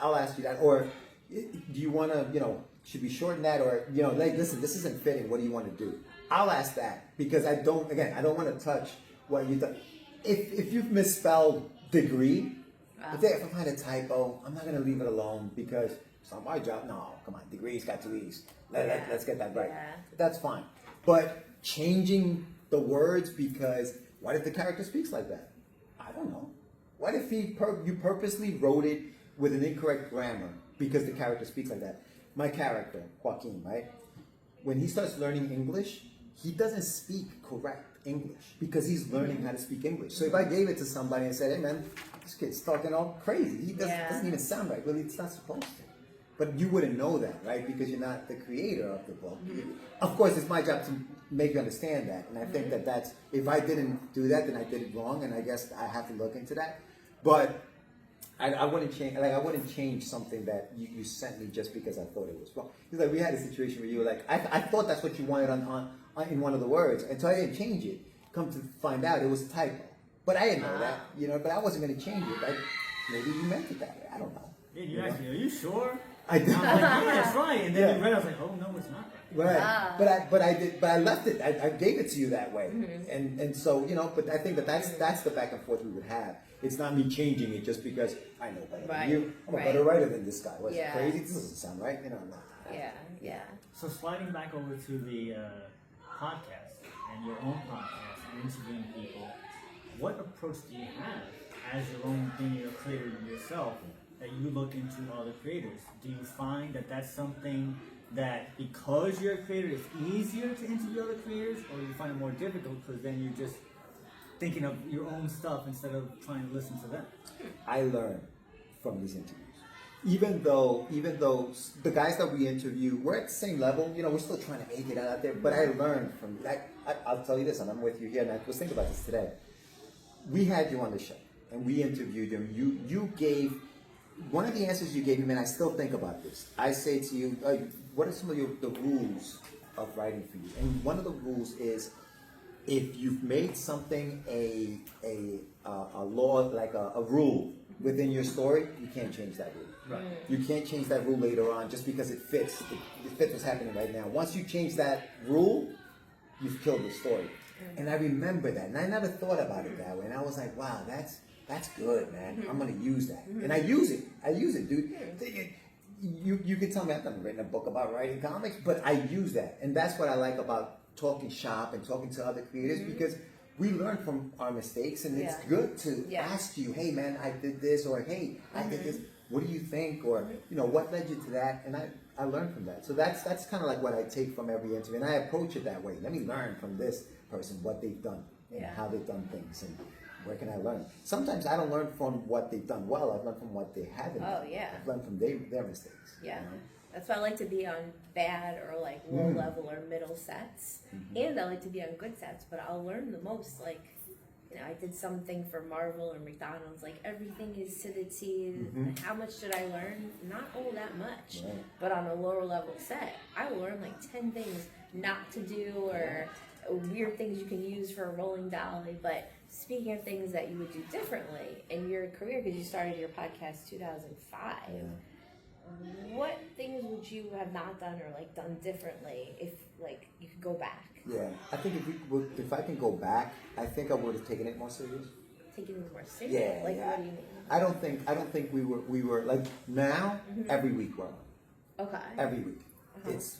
E: I'll ask you that, or do you want to, should we shorten that, or listen, this isn't fitting. What do you want to do? I'll ask that because I don't want to touch what you done. If you've misspelled degree, if I find a typo, I'm not going to leave it alone because it's not my job. No, come on, degree's got 2 E's. Let's get that right.
B: Yeah.
E: That's fine. But changing the words because what if the character speaks like that? I don't know. What if you purposely wrote it with an incorrect grammar because the character speaks like that? My character, Joaquin, right? When he starts learning English, he doesn't speak correct English because he's learning how to speak English. So if I gave it to somebody and said, hey man, this kid's talking all crazy. He doesn't even sound right. Well, it's not supposed to. But you wouldn't know that, right? Because you're not the creator of the book. Of course, it's my job to make you understand that. And I think that's, if I didn't do that, then I did it wrong. And I guess I have to look into that. But I wouldn't change, I wouldn't change something that you sent me just because I thought it was wrong. It's like we had a situation where you were like, I thought that's what you wanted on in one of the words. And so I didn't change it. Come to find out, it was a typo. But I didn't know that, but I wasn't going to change it. Maybe you meant it that way. I don't know.
A: Yeah, you asked me, are you sure?
E: I did.
A: I'm like, yeah, that's right. And then
E: Yeah.
A: you read, I was like, oh no, it's not right.
E: Right, but I left it. I gave it to you that way, and so but I think that's the back and forth we would have. It's not me changing it just because I know better
B: Right,
E: than you. I'm a
B: right.
E: better writer than this guy. What's
B: Yeah.
E: crazy? This doesn't sound right. You know, no.
B: Yeah.
A: So sliding back over to the podcast and your own podcast and interviewing people, what approach do you have as your own thing, you're a creator yourself, that you look into other creators? Do you find that that's something that because you're a creator, it's easier to interview other creators, or you find it more difficult because then you're just thinking of your own stuff instead of trying to listen to them?
E: I learn from these interviews. Even though the guys that we interview, we're at the same level, you know, we're still trying to make it out there, but I learned from, I'll tell you this, and I'm with you here, and I was thinking about this today. We had you on the show, and we interviewed you. You gave, one of the answers you gave me, and I still think about this. I say to you, what are some of the rules of writing for you? And one of the rules is, if you've made something a law, like a rule within your story, you can't change that rule.
A: Right.
E: You can't change that rule later on just because it fits. It fits what's happening right now. Once you change that rule, you've killed the story. And I remember that, and I never thought about it that way. And I was like, wow, that's good, man. I'm gonna use that, and I use it, dude. You can tell me I've never written a book about writing comics, but I use that, and that's what I like about talking shop and talking to other creators, because we learn from our mistakes, and it's good to ask you, hey man, I did this, or hey, I did this. What do you think? Or, you know, what led you to that? And I learned from that. So that's kind of like what I take from every interview, and I approach it that way. Let me learn from this person what they've done and how they've done things, and where can I learn? Sometimes I don't learn from what they've done well. I've learned from what they haven't done.
B: Oh, yeah.
E: I've learned from their mistakes.
B: Yeah.
E: You know?
B: That's why I like to be on bad or like low level or middle sets. And I like to be on good sets, but I'll learn the most. Like, you know, I did something for Marvel or McDonald's, like everything is to the T. How much did I learn? Not all that much.
E: Right.
B: But on a lower level set, I will learn like 10 things not to do, or weird things you can use for a rolling dolly. But speaking of things that you would do differently in your career, because you started your podcast 2005, what things would you have not done or like done differently if like you could go back?
E: Yeah, I think if I can go back, I think I would have taken it more serious.
B: Taking it more serious?
E: Yeah,
B: Like
E: yeah.
B: what do you mean?
E: I don't think we were like now. Every week we're on.
B: Okay.
E: Every week,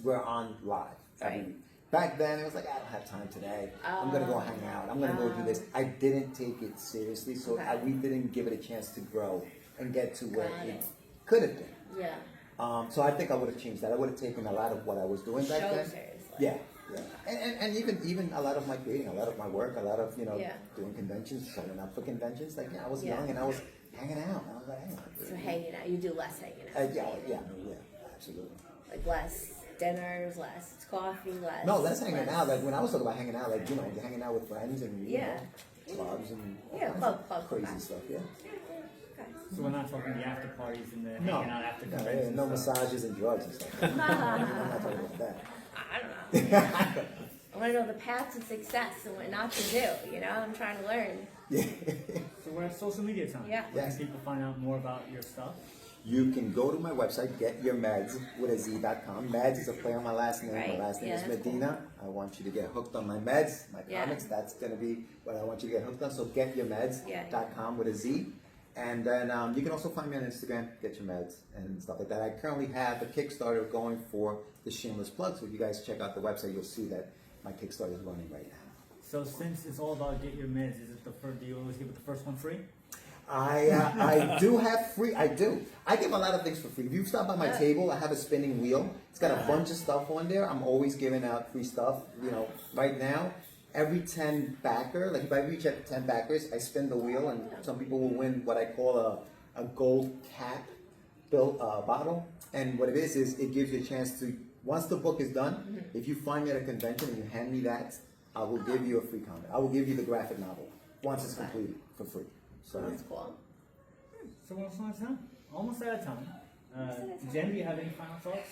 E: we're on live every
B: Right.
E: week. Back then, it was like, I don't have time today. I'm gonna go hang out. I'm gonna go do this. I didn't take it seriously, so we didn't give it a chance to grow and get to where it could have been.
B: Yeah.
E: So I think I would have changed that. I would have taken a lot of what I was doing back
B: Show
E: then.
B: seriously.
E: Yeah. And even a lot of my creating, a lot of my work, a lot of doing conventions, showing up for conventions. Like I was young and I was hanging out. I was like, hey.
B: So hanging out, you do less hanging out.
E: Yeah, absolutely.
B: Like less dinners, less coffee, less.
E: No, that's hanging out. Like when I was talking about hanging out, like hanging out with friends and clubs and all kinds of crazy stuff. Yeah.
B: Okay.
A: So we're not talking the after parties and the hanging out after conventions.
E: No massages and drugs and stuff. I'm not talking about that.
B: I don't know. I want to know the path to success and what not to do. You know, I'm trying to learn.
E: Yeah.
A: So we're at social media time.
B: Yeah.
A: Where can people find out more about your stuff?
E: You can go to my website, getyourmeds with a Z.com. Meds is a play on my last name.
B: Right.
E: My last name
B: Yeah,
E: is
B: that's
E: Medina. I want you to get hooked on my meds, my comics. That's going to be what I want you to get hooked on. So getyourmeds.com with a Z. And then you can also find me on Instagram, Get Your Meds, and stuff like that. I currently have a Kickstarter going for the Shameless Plug. So if you guys check out the website, you'll see that my Kickstarter is running right now.
A: So since it's all about Get Your Meds, is it the first? Do you always give it the first one free?
E: I do have free. I do. I give a lot of things for free. If you stop by my table, I have a spinning wheel. It's got a bunch of stuff on there. I'm always giving out free stuff. You know, right now, every 10 backer, like if I reach at 10 backers, I spin the wheel, and some people will win what I call a gold cap bottle. And what it is it gives you a chance to, once the book is done, if you find me at a convention and you hand me that, I will give you a free comic. I will give you the graphic novel once it's completed for free. So
B: That's cool.
A: So we're almost out of time. Almost out of time. Jen, do you have any final thoughts?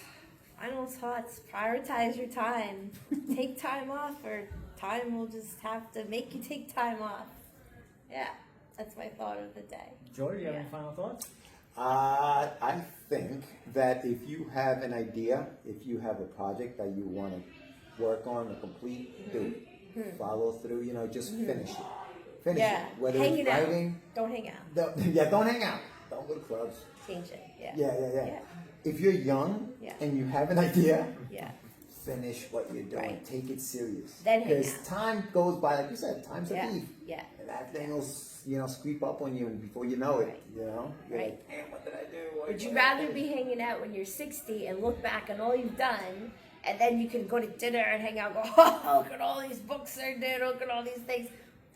B: Final thoughts: prioritize your time. Take time off, or time will just have to make you take time off. Yeah, that's my thought of the day.
A: Jorge, do you have any final thoughts?
E: I think that if you have an idea, if you have a project that you want to work on or complete, do it. Follow through, just finish it. Finish
B: Yeah.
E: it. Whether
B: Hanging
E: it's
B: out.
E: writing,
B: Don't hang out.
E: don't hang out. Don't go to clubs.
B: Change it. Yeah.
E: Yeah. If you're young
B: Yeah.
E: and you have an idea,
B: Yeah.
E: finish what you're doing.
B: Right.
E: Take it serious.
B: Then hang
E: Because
B: out.
E: time goes by, like you said, time's a
B: Yeah.
E: thief.
B: Yeah.
E: And that thing will, creep up on you, and before you know it,
B: Right.
E: You're
B: Right.
E: like, "Man, what did I do?
B: Would you rather be hanging out when you're 60 and look back on all you've done, and then you can go to dinner and hang out, and go, oh, look at all these books I did, look at all these things.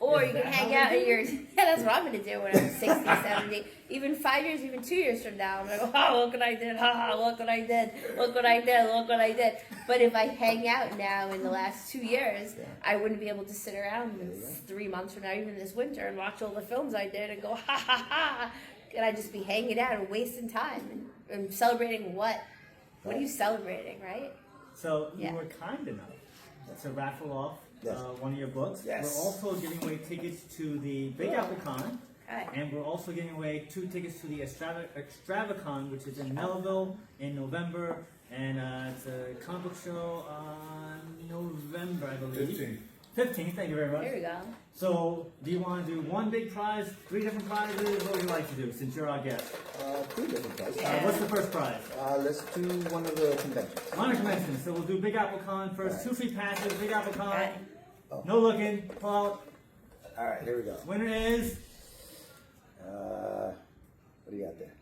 B: Or you can hang out and you're, yeah, that's what I'm going to do when I'm 60, 70, even 5 years, even 2 years from now. I'm going to go, oh, look what I did, look what I did, look what I did, look what I did. But if I hang out now in the last 2 years, I wouldn't be able to sit around 3 months from now, even this winter, and watch all the films I did and go, ha. And I'd just be hanging out and wasting time and celebrating what? What are you celebrating, right?
A: So you
B: Yeah.
A: were kind enough to raffle off one of your books.
E: Yes.
A: We're also giving away tickets to the Big Apple Con.
B: Okay.
A: And we're also giving away 2 tickets to the Extravacon, which is in Melville in November. And it's a comic book show on November, I believe. 15th, thank you very much.
B: There we go.
A: So, do you want to do one big prize, 3 different prizes? What would you like to do since you're our guest?
E: 3 different prizes.
B: Yeah.
A: What's the first prize?
E: Let's do one of the conventions.
A: Honor convention. So we'll do Big Apple Con first. 2 free passes, Big Apple Con.
B: Okay.
A: No looking. Pull out.
E: All right, here we go.
A: Winner is
E: What do you got there?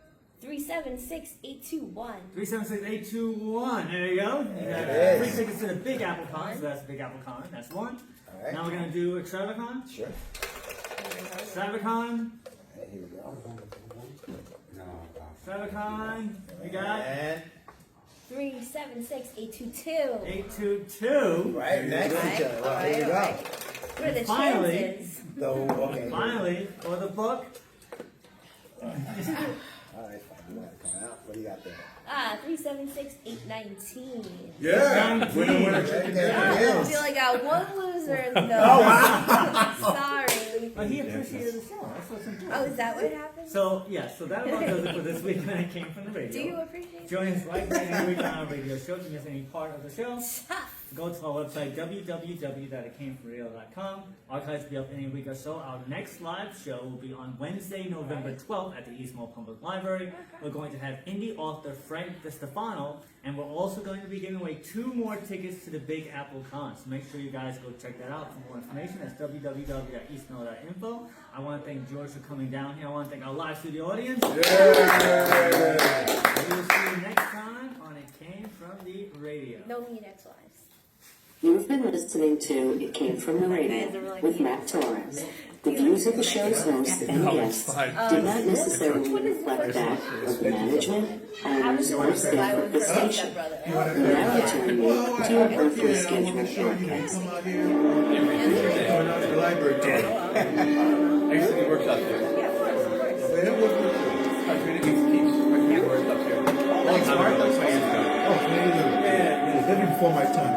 B: 376821.
A: 376821. There you go. You got
E: There it
A: 3
E: is.
A: tickets to the Big Apple Con. So that's Big Apple Con. That's 1.
E: All right.
A: Now we're gonna do Extravacon.
E: Sure.
A: Extravacon.
E: All right, here we go.
C: No,
A: Extravacon. We got
E: And
B: 376822.
A: 822.
E: right next to each other. Well, here we go.
B: What are the
A: Finally.
B: chances?
E: Okay.
A: Finally, for the book.
E: All right, fine. You want to come out? What do you got there?
B: 376819.
I: Yeah.
A: 19.
I: Winner, chicken
E: There
B: I
E: it is.
B: feel like I got one loser. No. Sorry.
A: But he appreciated the show. That's what's important.
B: Oh, is that what happened?
A: So, yeah, so that about does it for this week when it came from the radio.
B: Do you appreciate it?
A: Join us right there every week on our radio show. If you miss any part of the show, go to our website, www.itcamefromradio.com. Archives will be up any week or so. Our next live show will be on Wednesday, November 12th at the East Meadow Public Library. We're going to have indie author Frank DeStefano, and we're also going to be giving away 2 more tickets to the Big Apple Con. So make sure you guys go check that out for more information. That's www.eastmeadow.info. I want to thank George for coming down here. I want to thank our live studio audience. We will see you next time on It Came From the Radio.
B: No me next lives.
D: You've been listening to It Came From the Radio with Matt Torres. The views of the show's host and guests do not necessarily reflect that of the management, owners, or staff of the station. We now return you to your earthly scheduled broadcast.
I: The library. Actually, it works out there. Living before my time.